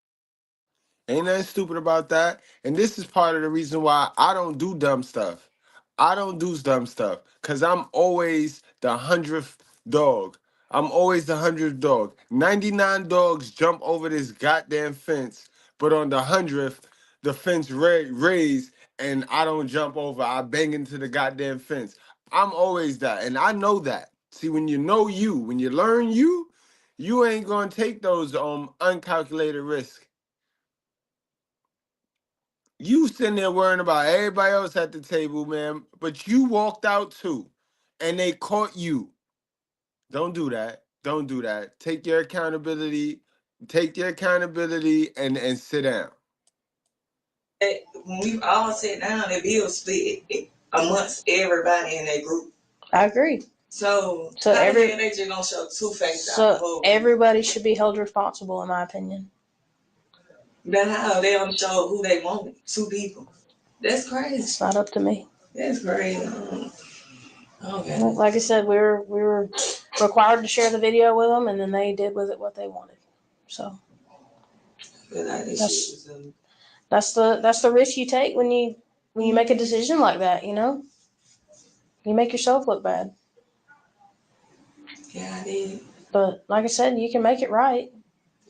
Ain't nothing stupid about that. And this is part of the reason why I don't do dumb stuff. I don't do dumb stuff because I'm always the 100th dog. I'm always the 100th dog. 99 dogs jump over this goddamn fence, but on the 100th, the fence raised and I don't jump over. I bang into the goddamn fence. I'm always that. And I know that. See, when you know you, when you learn you, you ain't going to take those uncalculated risks. You sitting there worrying about everybody else at the table, man, but you walked out too, and they caught you. Don't do that. Don't do that. Take your accountability. Take your accountability and sit down. when we all sat down, the bill split amongst everybody in that group. I agree. So they just gonna show two faces. So everybody should be held responsible, in my opinion. That's how they don't show who they wanted. Two people. That's crazy. It's not up to me. That's crazy. Okay. Like I said, we were required to share the video with them, and then they did with it what they wanted. So that's the risk you take when you make a decision like that. You know, you make yourself look bad. Yeah, I did. But like I said, you can make it right.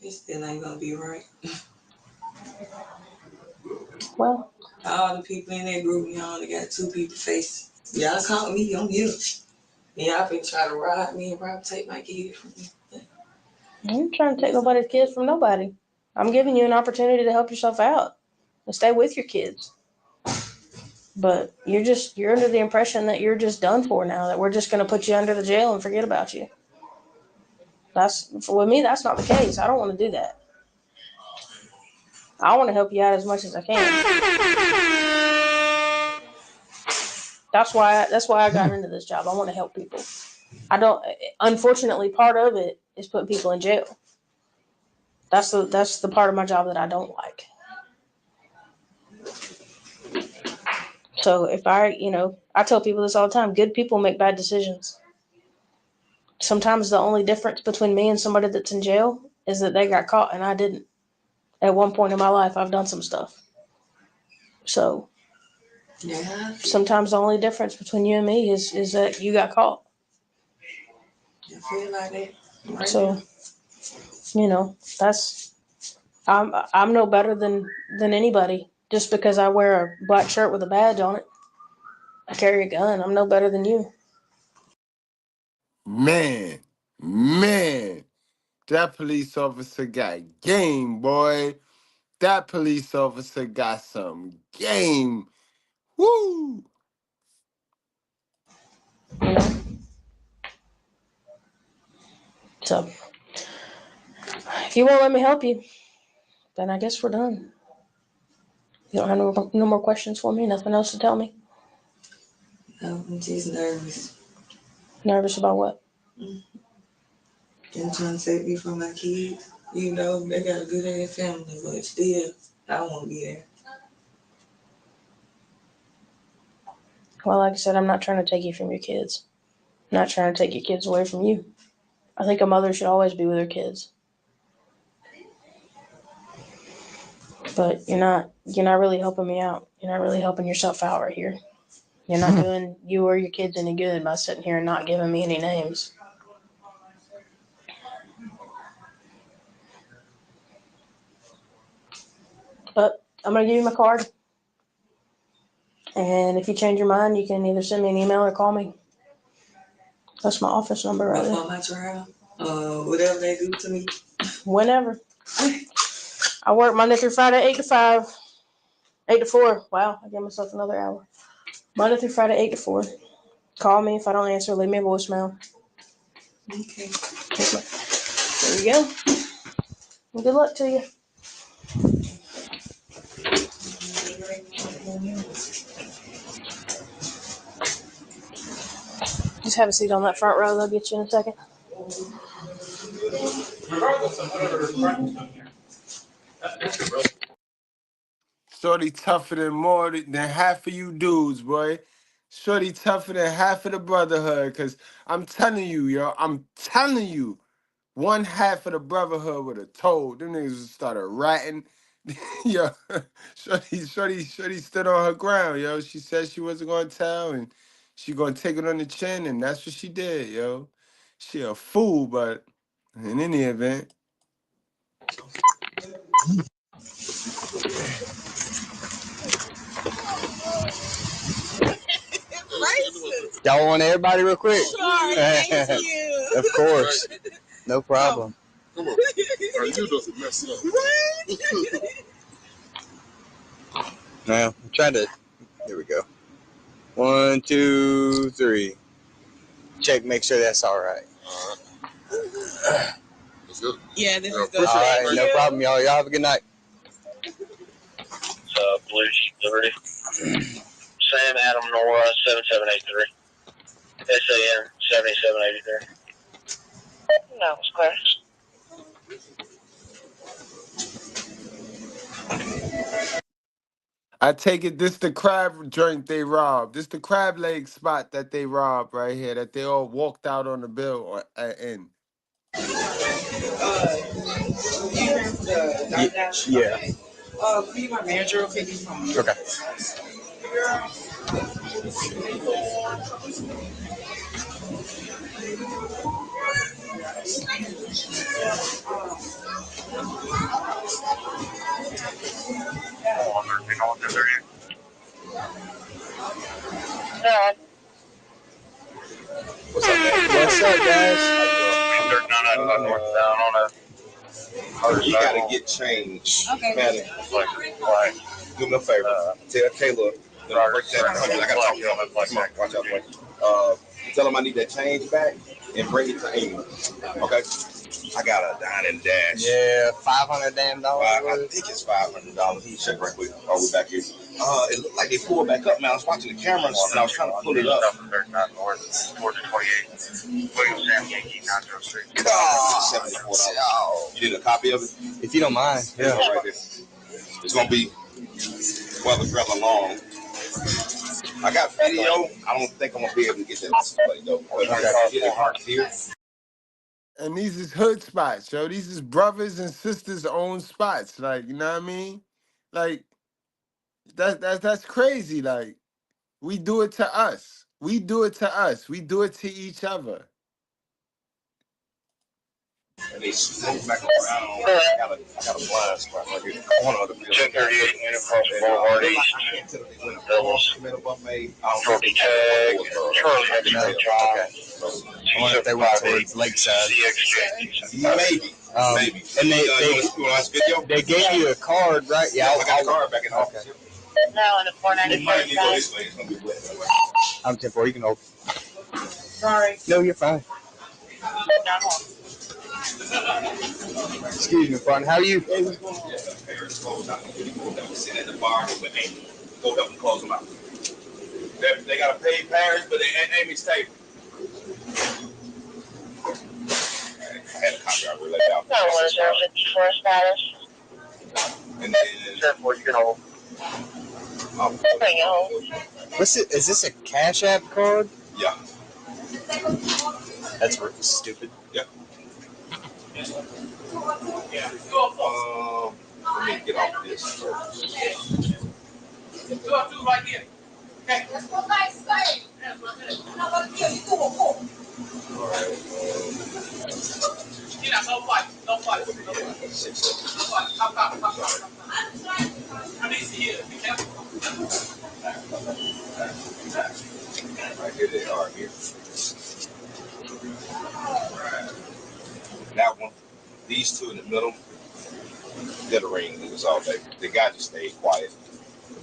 It still ain't gonna be right. Well, all the people in that group, y'all only got two people faces. Y'all caught me, I'm here. And y'all been trying to rob me and probably take my kids from me. I ain't trying to take nobody's kids from nobody. I'm giving you an opportunity to help yourself out and stay with your kids. But you're under the impression that you're just done for now, that we're just going to put you under the jail and forget about you. With me, that's not the case. I don't want to do that. I want to help you out as much as I can. That's why I got into this job. I want to help people. Unfortunately, part of it is putting people in jail. That's the part of my job that I don't like. So if I tell people this all the time, good people make bad decisions. Sometimes the only difference between me and somebody that's in jail is that they got caught and I didn't. At one point in my life, I've done some stuff. So yeah. Sometimes the only difference between you and me is that you got caught. I feel like that. Right so, that's I'm no better than anybody just because I wear a black shirt with a badge on it. I carry a gun. I'm no better than you. Man, that police officer got game, boy. That police officer got some game. Woo! So, if you won't let me help you, then I guess we're done. You don't have no more questions for me? Nothing else to tell me? No, I'm just nervous. Nervous about what? I'm trying to save me from my kids. They got a good ass family, but still, I won't be there. Well, like I said, I'm not trying to take you from your kids. I'm not trying to take your kids away from you. I think a mother should always be with her kids. But you're not really helping me out. You're not really helping yourself out right here. You're not doing you or your kids any good by sitting here and not giving me any names. But I'm going to give you my card. And if you change your mind, you can either send me an email or call me. That's my office number right there. Before my trial, whatever they do to me. Whenever. I work Monday through Friday, 8 to 5. 8 to 4. Wow, I gave myself another hour. Monday through Friday, 8 to 4. Call me. If I don't answer, leave me a voicemail. Okay. There you go. And good luck to you. Just have a seat on that front row. They'll get you in a second. Shorty tougher than more than half of you dudes, boy. Shorty tougher than half of the brotherhood. Cause I'm telling you, yo, I'm telling you, one half of the brotherhood would have told. Them niggas started ratting. Yo, Shorty stood on her ground, yo. She said she wasn't gonna tell, and she gonna take it on the chin, and that's what she did, yo. She a fool, but in any event. Y'all want everybody real quick? Sure, thank you. Of course. No problem. Come on. You doesn't mess up. What? Now, I'm trying to. Here we go. 1, 2, 3. Check, make sure that's all right. That's good. Yeah, this is good. All right, no problem, y'all. Y'all have a good night. Police 30. Sam Adam Nora 7783. SAN 7783. No, it's clear. I take it this the crab joint they robbed. This the crab leg spot that they robbed right here. That they all walked out on the bill in. Yeah. Be my manager, okay? Okay. What's up, guys? You gotta get change. Okay. Do me a favor. Tell Caleb. I gotta talk to him. Come on, watch out. Tell him I need that change back and bring it to Amy. Okay. I got a dine and dash. Yeah, $500 damn dollars. I think it's $500. He check right quick. Oh, we're back here. It looked like they pulled back up, man. I was watching the cameras and I was trying to pull it up. $74. You need a copy of it? If you don't mind. Yeah. Right there. It's gonna be rather long. I got video. I don't think I'm gonna be able to get that play though. Okay. And these is hood spots, yo. These is brothers and sisters own spots. Like, you know what I mean? Like, that's crazy. Like, we do it to us. We do it to us. We do it to each other. And they smoke back around. I got a blind spot right here. Corner of the building. 1038 Across Boulevard East. Trophy tag. Charlie X-Ray John. I wonder if they went towards Lakeside. Maybe. Maybe. And they gave you a card, right? Yeah, I got a card back in the office. Now in the 494 side. I'm 10-4. You can hold. Sorry. No, you're fine. Excuse me, partner. How are you? Sitting at the bar with Amy. Go help them close them out. They got to pay parents, but they at Amy's table. I had a copy already laid out. No, 1054 status. And then 10-4, you can hold. Bring it home. What's it? Is this a Cash App card? Yeah. That's stupid. Yep. Let me get off this. Right here. Okay, let's go back stage. I'm gonna kill you. Go. All right. No fight. No fight. Hop. I need to see you. Be careful. Right here they are here. Right. That one, these two in the middle, they're the ring niggas all day. The guy just stayed quiet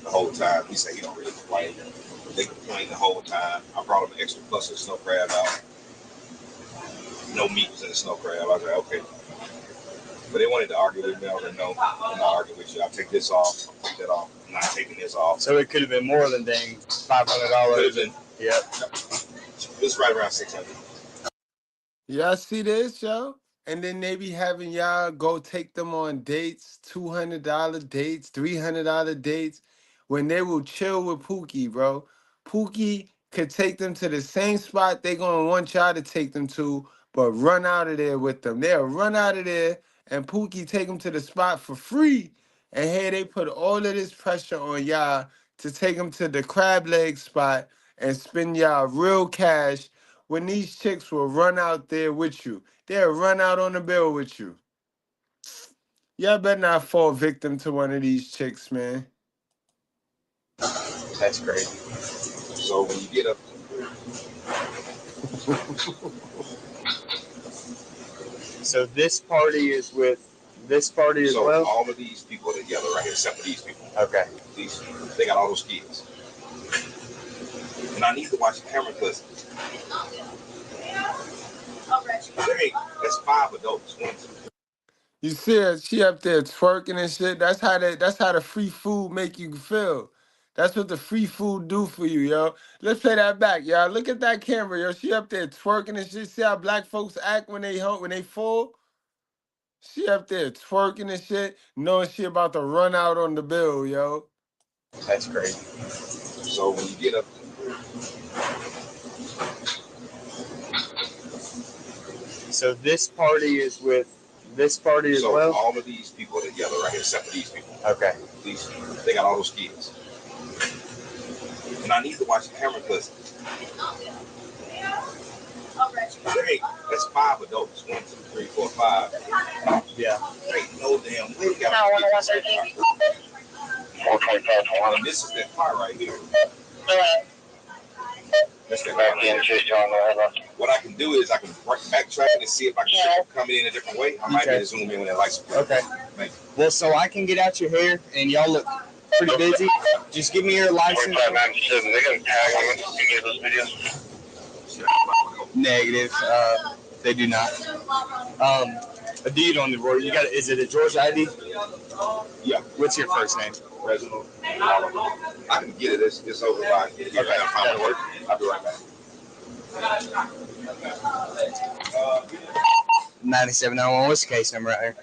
the whole time. He said he don't really complain. They complained the whole time. I brought him an extra plus of snow crab out. No meat was in the snow crab. I was like, okay. But they wanted to argue with me. I was like, no, I'm not arguing with you. I'll take this off. I'll take that off. I'm not taking this off. So it could have been more than dang $500. Yep. It's right around 600. Y'all see this, yo? And then they be having y'all go take them on dates, $200 dates, $300 dates, when they will chill with Pookie, bro. Pookie could take them to the same spot they gonna want y'all to take them to, but run out of there with them. They'll run out of there, and Pookie take them to the spot for free. And here they put all of this pressure on y'all to take them to the crab leg spot and spend y'all real cash when these chicks will run out there with you. They'll run out on the bill with you. Y'all better not fall victim to one of these chicks, man. That's crazy. So when you get up, so this party is with this party as so well? all of these people are together right here, except for these people. Okay. They got all those kids. And I need to watch the camera because that's 5 adults. 1, 2, 3. You see her, she up there twerking and shit. That's how the free food make you feel. That's what the free food do for you, yo. Let's play that back, y'all. Look at that camera, yo. She up there twerking and shit. See how black folks act when they full? She up there twerking and shit, knowing she about to run out on the bill, yo. That's crazy. So when you get up, so this party is with this party as well? So all of these people are together right here, except for these people. Okay. They got all those kids. And I need to watch the camera because that's 5 adults. 1, 2, 3, 4, 5. Yeah. Ain't no damn way. Got and this is that part right here. That's that part. What I can do is I can backtrack and see if I can come in a different way. I might be able to zoom in when that lights. Okay. Well, so I can get out your hair, and y'all look pretty busy. Just give me your license. Negative. They do not. A deed on the road. You got? Is it a Georgia ID? Yeah. What's your first name? Reginald. I can get it. It's over by. Okay. That'll work. I'll be right back. 9791. What's the case number right here?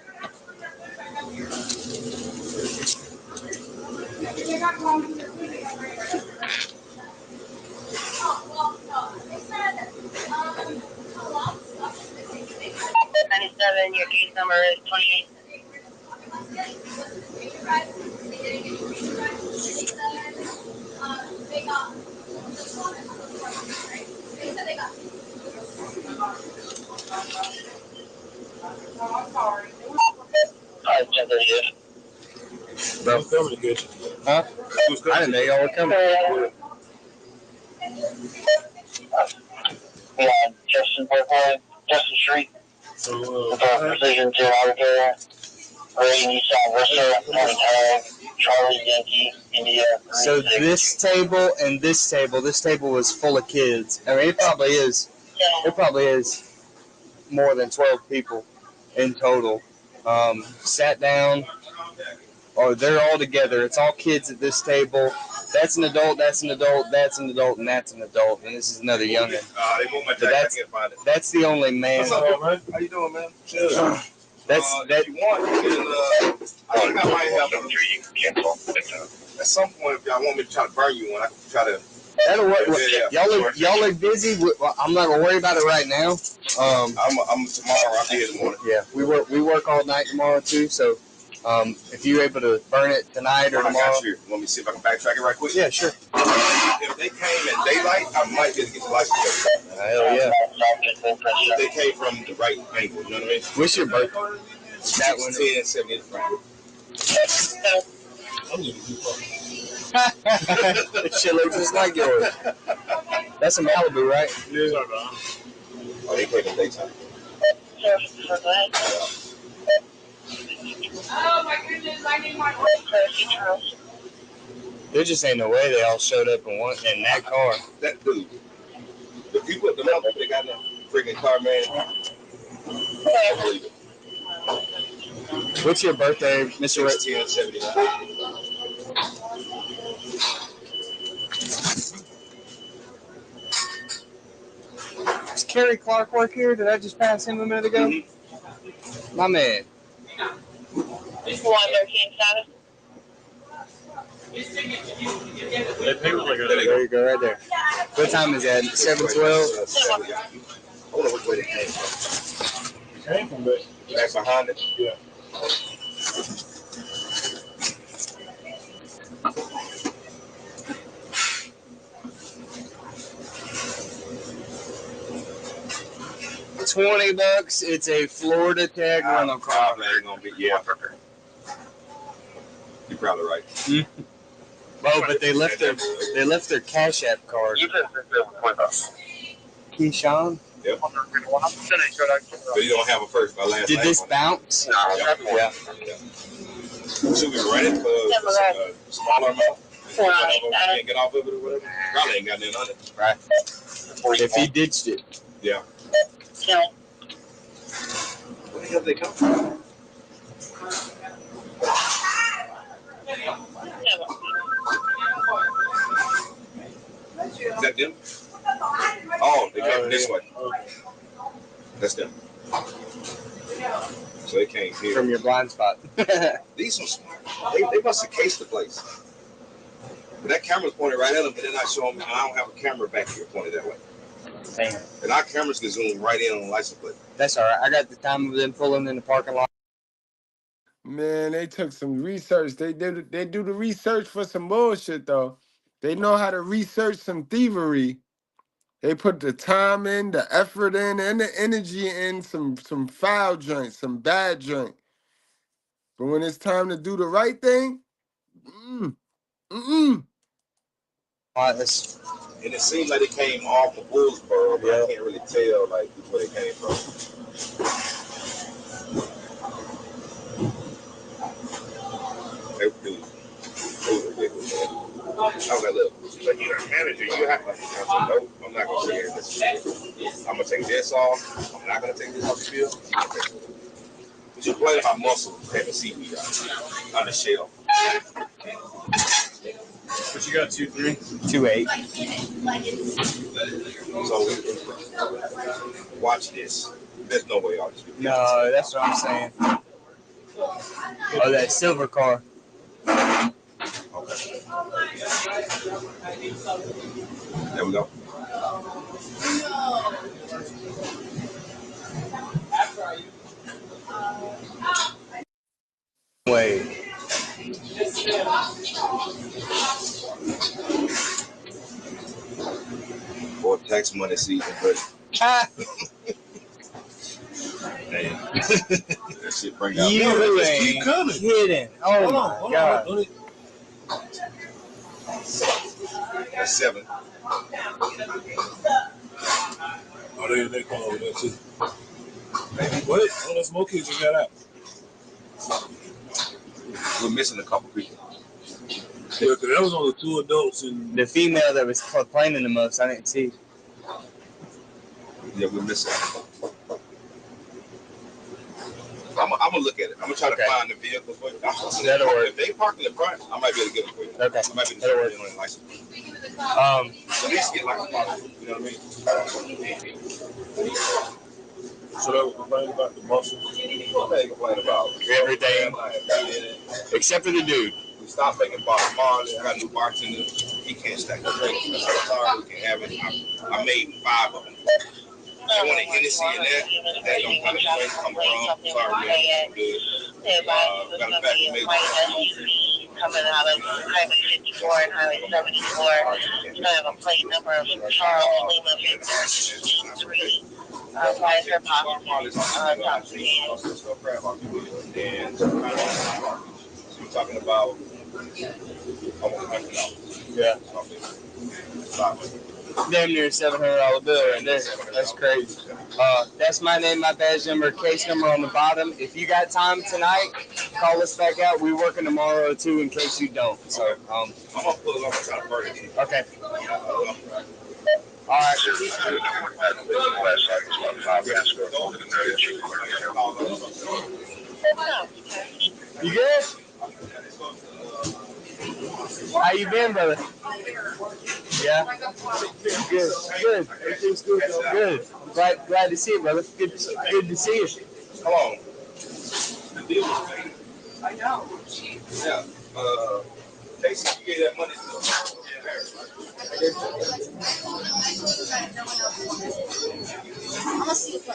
Your case number is 28. Bro, filming good. Huh? I didn't know y'all were coming. Yeah, Justin Street. Precision to Alabama. Ray Nissan Versa, Charlie Yankee, India. So this table was full of kids. I mean, it probably is more than 12 people in total. Sat down, or they're all together. It's all kids at this table. That's an adult, that's an adult, that's an adult, and that's an adult. And this is another youngin'. That's the only man. What's up, man? How you doing, man? Chill. If you want, you can, I think I might have at some point, if y'all want me to try to burn you one, I can try to. That'll work. Y'all look busy. I'm not gonna worry about it right now. I'm tomorrow. I'll be here in the morning. Yeah, we work all night tomorrow too. So, if you're able to burn it tonight or tomorrow. Let me see if I can backtrack it right quick. Yeah, sure. If they came at daylight, I might be able to get the license. Hell yeah. If they came from the right angle, you know what I mean? What's your birthday? That one 1070 Shit looks just like yours. That's a Malibu, right? Yeah. Oh, they played in daytime. Oh my goodness, I need my There just ain't no way they all showed up in that car. That dude. The people at the level they got in the freaking car, man. I can't believe it. What's your birthday, Mr. Red? 1079. Does Kerry Clark work here? Did I just pass him a minute ago? Mm-hmm. My man. Wonder King status. There you go, right there. What time is that? 7:12. I wonder which way they came from. Came from back behind it. Yeah. $20. It's a Florida tag rental car. Ain't gonna be, yeah. You're probably right. Mm-hmm. Oh, but they left their Cash App card. Keyshawn? Yep. But you don't have a first by last. Did this bounce? No. Yeah. Should we rent it for a smaller amount? Can't get off of it or whatever? Probably ain't got nothing on it. Right. If he ditched it. Yeah. No. Where the hell did they come from? Is that them? Oh, they came this way. That's them. So they came here. From your blind spot. These are smart. They must have cased the place. But that camera's pointed right at them, but they're not showing me. I don't have a camera back here pointed that way. Damn. And our cameras can zoom right in on the license plate. That's all right. I got the time of them pulling in the parking lot. Man, they took some research. They do the research for some bullshit though. They know how to research some thievery. They put the time in, the effort in, and the energy in some foul joint, some bad joint. But when it's time to do the right thing, And it seems like it came off of Bullsboro, but I can't really tell like where they came from. They do. Ridiculous, man. I was like, look, but you're a manager, you have to. I said, no, I'm not gonna say this. I'm gonna take this off. I'm not gonna take this off the field. But you play my muscle having seaweed on the shell. What you got, 2.3? 2.8. So watch this. There's no way I'll just do this. No, that's what I'm saying. Oh, that silver car. Okay. There we go. Wait. Or tax money season, but damn. That shit bring out. You ain't kidding. Oh my God. That's 7. Oh, they call over there too. What? All the smoke kids you got out. We're missing a couple people. Yeah, because that was only 2 adults and the female that was complaining the most, I didn't see. Yeah, we're missing. I'm gonna look at it. I'm gonna try to find the vehicle for you. That'll work. If they park in the front, I might be able to get them for you. Okay. I might be That'll work. on the license. At least get like a car. You know what I mean? So they were complaining about the muscles. They complain about everything except for the dude. We stopped making bars. I got a new bartender. He can't stack the drinks. I'm sorry, we can have it. I made 5 of them. I want a Hennessy in that. That don't kind of drink come from. Sorry, man. Good. Got a fact to make. Coming out of Highway 54 and Highway 74. You have a plate number of Charles Lima Victor 3. Why is her possibly And so we're talking about almost $100. Yeah. Damn near $700 bill right there. That's crazy. That's my name, my badge number, case number on the bottom. If you got time tonight, call us back out. We're working tomorrow too, in case you don't. So I'm gonna pull it up and try to burn it. Okay. All right. You good? How you been, brother? Yeah. Good, good. Everything's good. Good. I'm glad to see you, brother. Good to see you. Come on. The deal was made. I know. Yeah. Casey, you gave that money to Harris, right? I'm gonna see if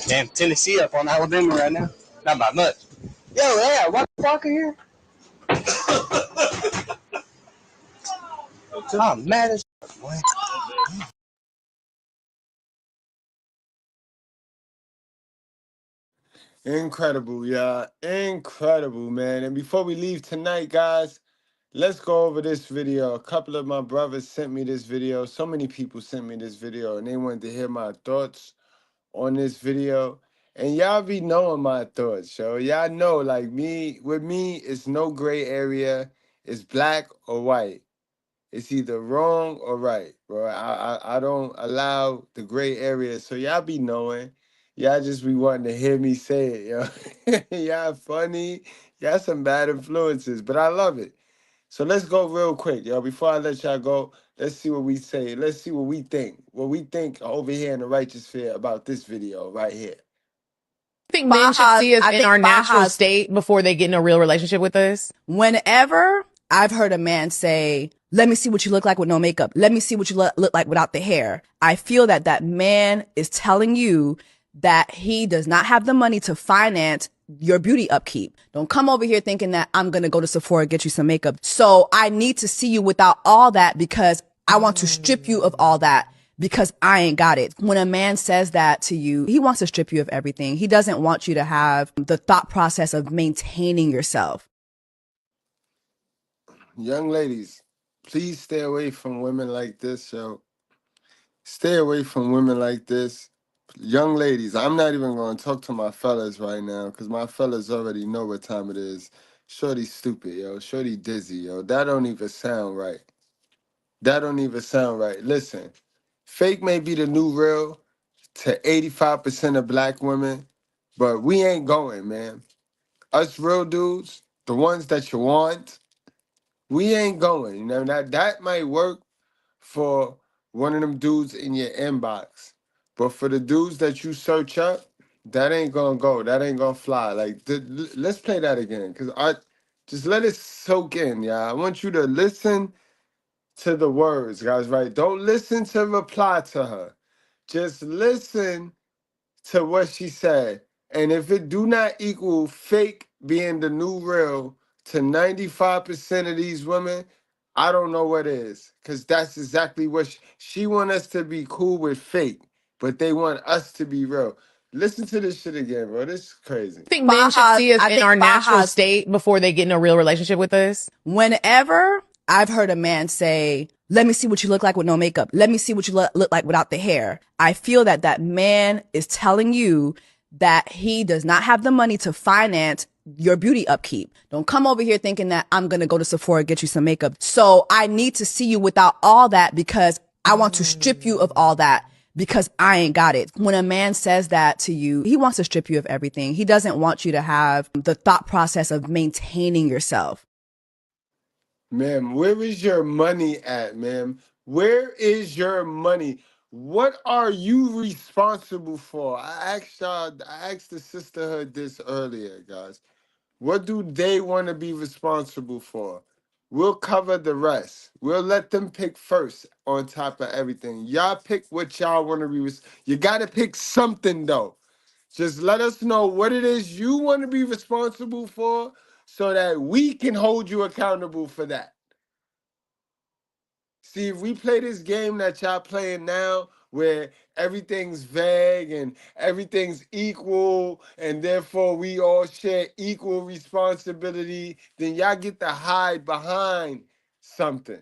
Damn, Tennessee up on Alabama right now. Not by much. Yo, yeah, what the fuck are here? I'm mad as boy. Incredible, yeah. Incredible, man. And before we leave tonight, guys, let's go over this video. A couple of my brothers sent me this video. So many people sent me this video, and they wanted to hear my thoughts on this video. And y'all be knowing my thoughts, yo. Y'all know, like me, with me, it's no gray area. It's black or white. It's either wrong or right, bro. I don't allow the gray area. So y'all be knowing. Y'all just be wanting to hear me say it, yo. Y'all funny. Y'all some bad influences, but I love it. So let's go real quick, yo. Before I let y'all go, let's see what we say. Let's see what we think. What we think over here in the righteous sphere about this video right here. I think men should see us in our natural state before they get in a real relationship with us. Whenever I've heard a man say, let me see what you look like with no makeup. Let me see what you look like without the hair. I feel that that man is telling you that he does not have the money to finance your beauty upkeep. Don't come over here thinking that I'm going to go to Sephora and get you some makeup. So I need to see you without all that because I want to strip you of all that because I ain't got it. When a man says that to you, he wants to strip you of everything. He doesn't want you to have the thought process of maintaining yourself. Young ladies, please stay away from women like this, yo. Stay away from women like this. Young ladies, I'm not even going to talk to my fellas right now because my fellas already know what time it is. Shorty stupid, yo. Shorty dizzy, yo. That don't even sound right. That don't even sound right. Listen, fake may be the new real to 85% of black women, but we ain't going, man. Us real dudes, the ones that you want, we ain't going. You know, that might work for one of them dudes in your inbox. But for the dudes that you search up, that ain't gonna go. That ain't gonna fly. Like, let's play that again. Cause I just let it soak in, yeah. I want you to listen to the words, guys, right? Don't listen to reply to her. Just listen to what she said. And if it do not equal fake being the new real to 95% of these women, I don't know what is. Because that's exactly what she want us to be cool with fake, but they want us to be real. Listen to this shit again, bro. This is crazy. I think men should see us in our natural state before they get in a real relationship with us. Whenever I've heard a man say, let me see what you look like with no makeup. Let me see what you look like without the hair. I feel that that man is telling you that he does not have the money to finance your beauty upkeep. Don't come over here thinking that I'm going to go to Sephora and get you some makeup. So I need to see you without all that because I want to strip you of all that because I ain't got it. When a man says that to you, he wants to strip you of everything. He doesn't want you to have the thought process of maintaining yourself. Ma'am, where is your money at, ma'am? Where is your money? What are you responsible for? I asked the sisterhood this earlier, guys. What do they want to be responsible for? We'll cover the rest. We'll let them pick first on top of everything. Y'all pick what y'all want to be. You got to pick something, though. Just let us know what it is you want to be responsible for so that we can hold you accountable for that. See, if we play this game that y'all playing now, where everything's vague and everything's equal, and therefore we all share equal responsibility, then y'all get to hide behind something.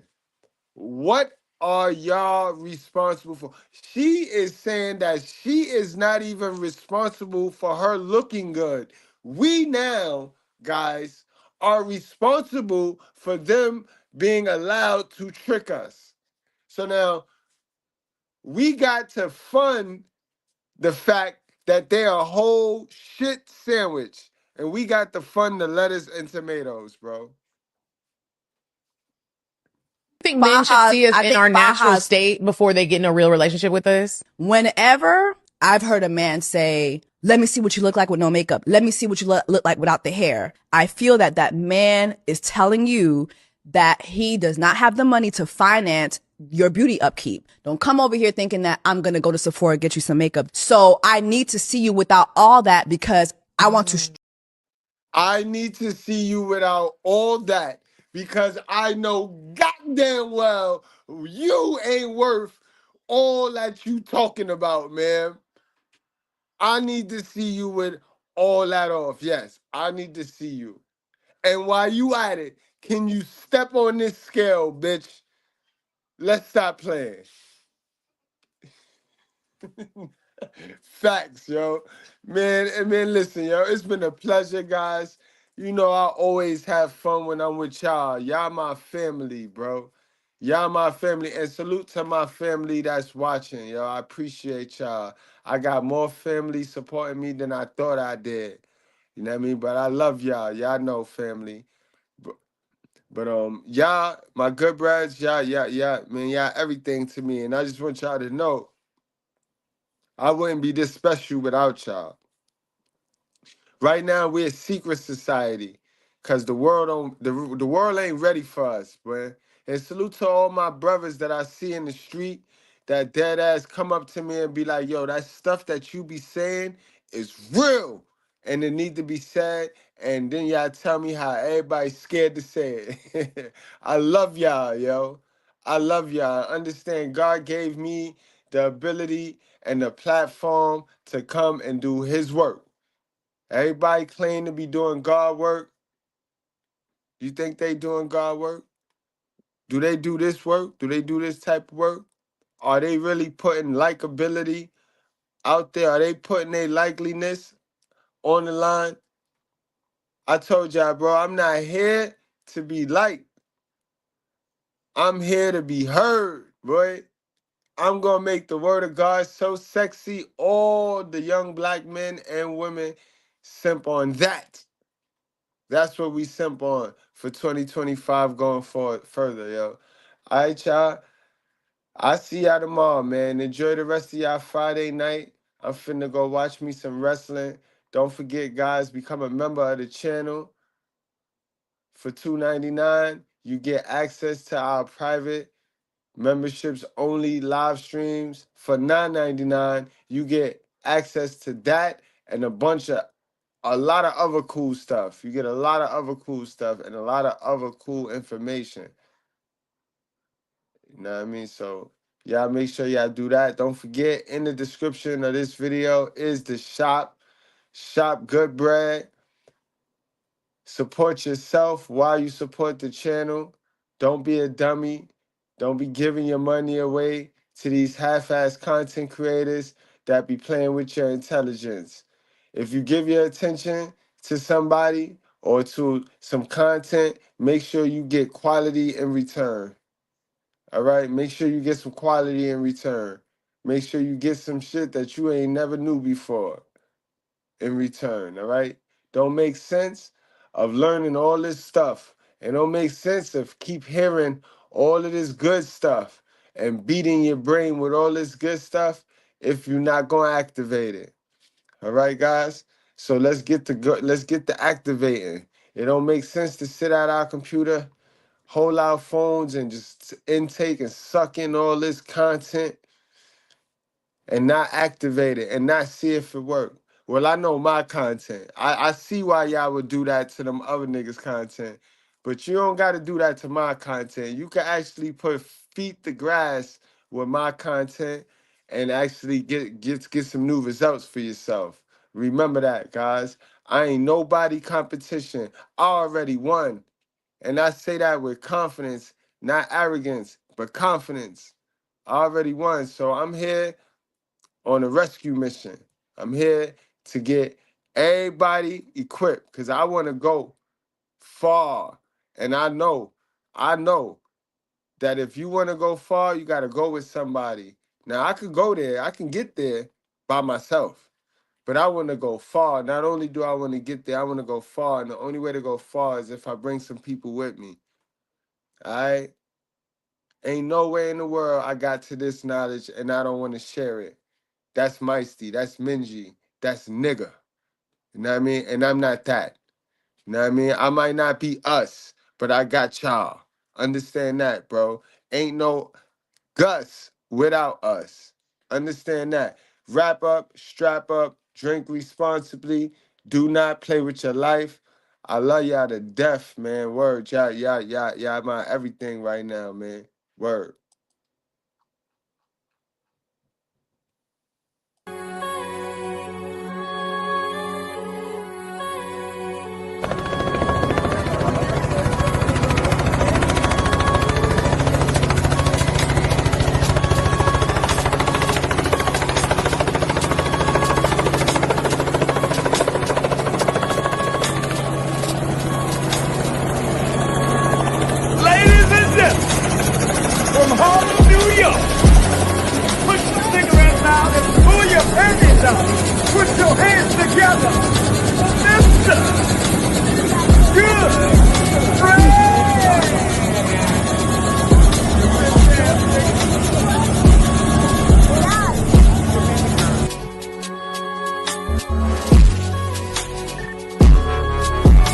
What are y'all responsible for? She is saying that she is not even responsible for her looking good. We now, guys, are responsible for them being allowed to trick us. So now, we got to fund the fact that they're a whole shit sandwich. And we got to fund the lettuce and tomatoes, bro. I think men should see us in our natural Baja's state before they get in a real relationship with us. Whenever I've heard a man say, let me see what you look like with no makeup. Let me see what you look like without the hair. I feel that that man is telling you that he does not have the money to finance your beauty upkeep. Don't come over here thinking that I'm going to go to Sephora and get you some makeup. So I need to see you without all that because I want to. I need to see you without all that because I know goddamn well you ain't worth all that you talking about, man. I need to see you with all that off. Yes, I need to see you. And while you at it, can you step on this scale, bitch? Let's stop playing. Facts, yo. Man, listen, yo. It's been a pleasure, guys. You know, I always have fun when I'm with y'all. Y'all my family, bro. Y'all my family. And salute to my family that's watching, yo. I appreciate y'all. I got more family supporting me than I thought I did. You know what I mean? But I love y'all. Y'all know family. But y'all, my good brads, y'all, man, y'all everything to me. And I just want y'all to know I wouldn't be this special without y'all. Right now, we're a secret society because the world don't the world ain't ready for us, man. And salute to all my brothers that I see in the street that dead ass come up to me and be like, yo, that stuff that you be saying is real. And it need to be said. And then y'all tell me how everybody's scared to say it. I love y'all, yo. I love y'all. I understand God gave me the ability and the platform to come and do his work. Everybody claim to be doing God work. You think they doing God work? Do they do this work? Do they do this type of work? Are they really putting likability out there? Are they putting their likeliness on the line? I told y'all, bro, I'm not here to be liked. I'm here to be heard, boy. I'm going to make the word of God so sexy, all the young black men and women simp on that. That's what we simp on for 2025 going forward further, yo. All right, y'all. I see y'all tomorrow, man. Enjoy the rest of y'all Friday night. I'm finna go watch me some wrestling. Don't forget, guys, become a member of the channel. For $2.99, you get access to our private memberships only live streams. For $9.99, you get access to that and a lot of other cool stuff. You get a lot of other cool stuff and a lot of other cool information. You know what I mean? So y'all make sure y'all do that. Don't forget, in the description of this video is the shop. Shop Goodbread. Support yourself while you support the channel. Don't be a dummy. Don't be giving your money away to these half-ass content creators that be playing with your intelligence. If you give your attention to somebody or to some content, make sure you get quality in return. All right? Make sure you get some quality in return. Make sure you get some shit that you ain't never knew before in return, all right? Don't make sense of learning all this stuff. And don't make sense of keep hearing all of this good stuff and beating your brain with all this good stuff if you're not going to activate it. All right, guys? So let's get to activating. It don't make sense to sit at our computer, hold our phones and just intake and suck in all this content and not activate it and not see if it work. Well, I know my content. I see why y'all would do that to them other niggas' content. But you don't got to do that to my content. You can actually put feet to grass with my content and actually get some new results for yourself. Remember that, guys. I ain't nobody competition. I already won. And I say that with confidence, not arrogance, but confidence. I already won. So I'm here on a rescue mission. I'm here to get everybody equipped because I want to go far. And I know that if you want to go far, you got to go with somebody. Now, I could go there. I can get there by myself. But I want to go far. Not only do I want to get there, I want to go far. And the only way to go far is if I bring some people with me. All right? Ain't no way in the world I got to this knowledge and I don't want to share it. That's Meisty. That's Minji. That's nigga. You know what I mean? And I'm not that. You know what I mean? I might not be us, but I got y'all. Understand that, bro. Ain't no Gus without us. Understand that. Wrap up, strap up, drink responsibly. Do not play with your life. I love y'all to death, man. Word. Y'all my everything right now, man. Word. Ladies and gentlemen, from Harlem, New York, put your cigarettes out and pull your panties out. Put your hands together for Mr.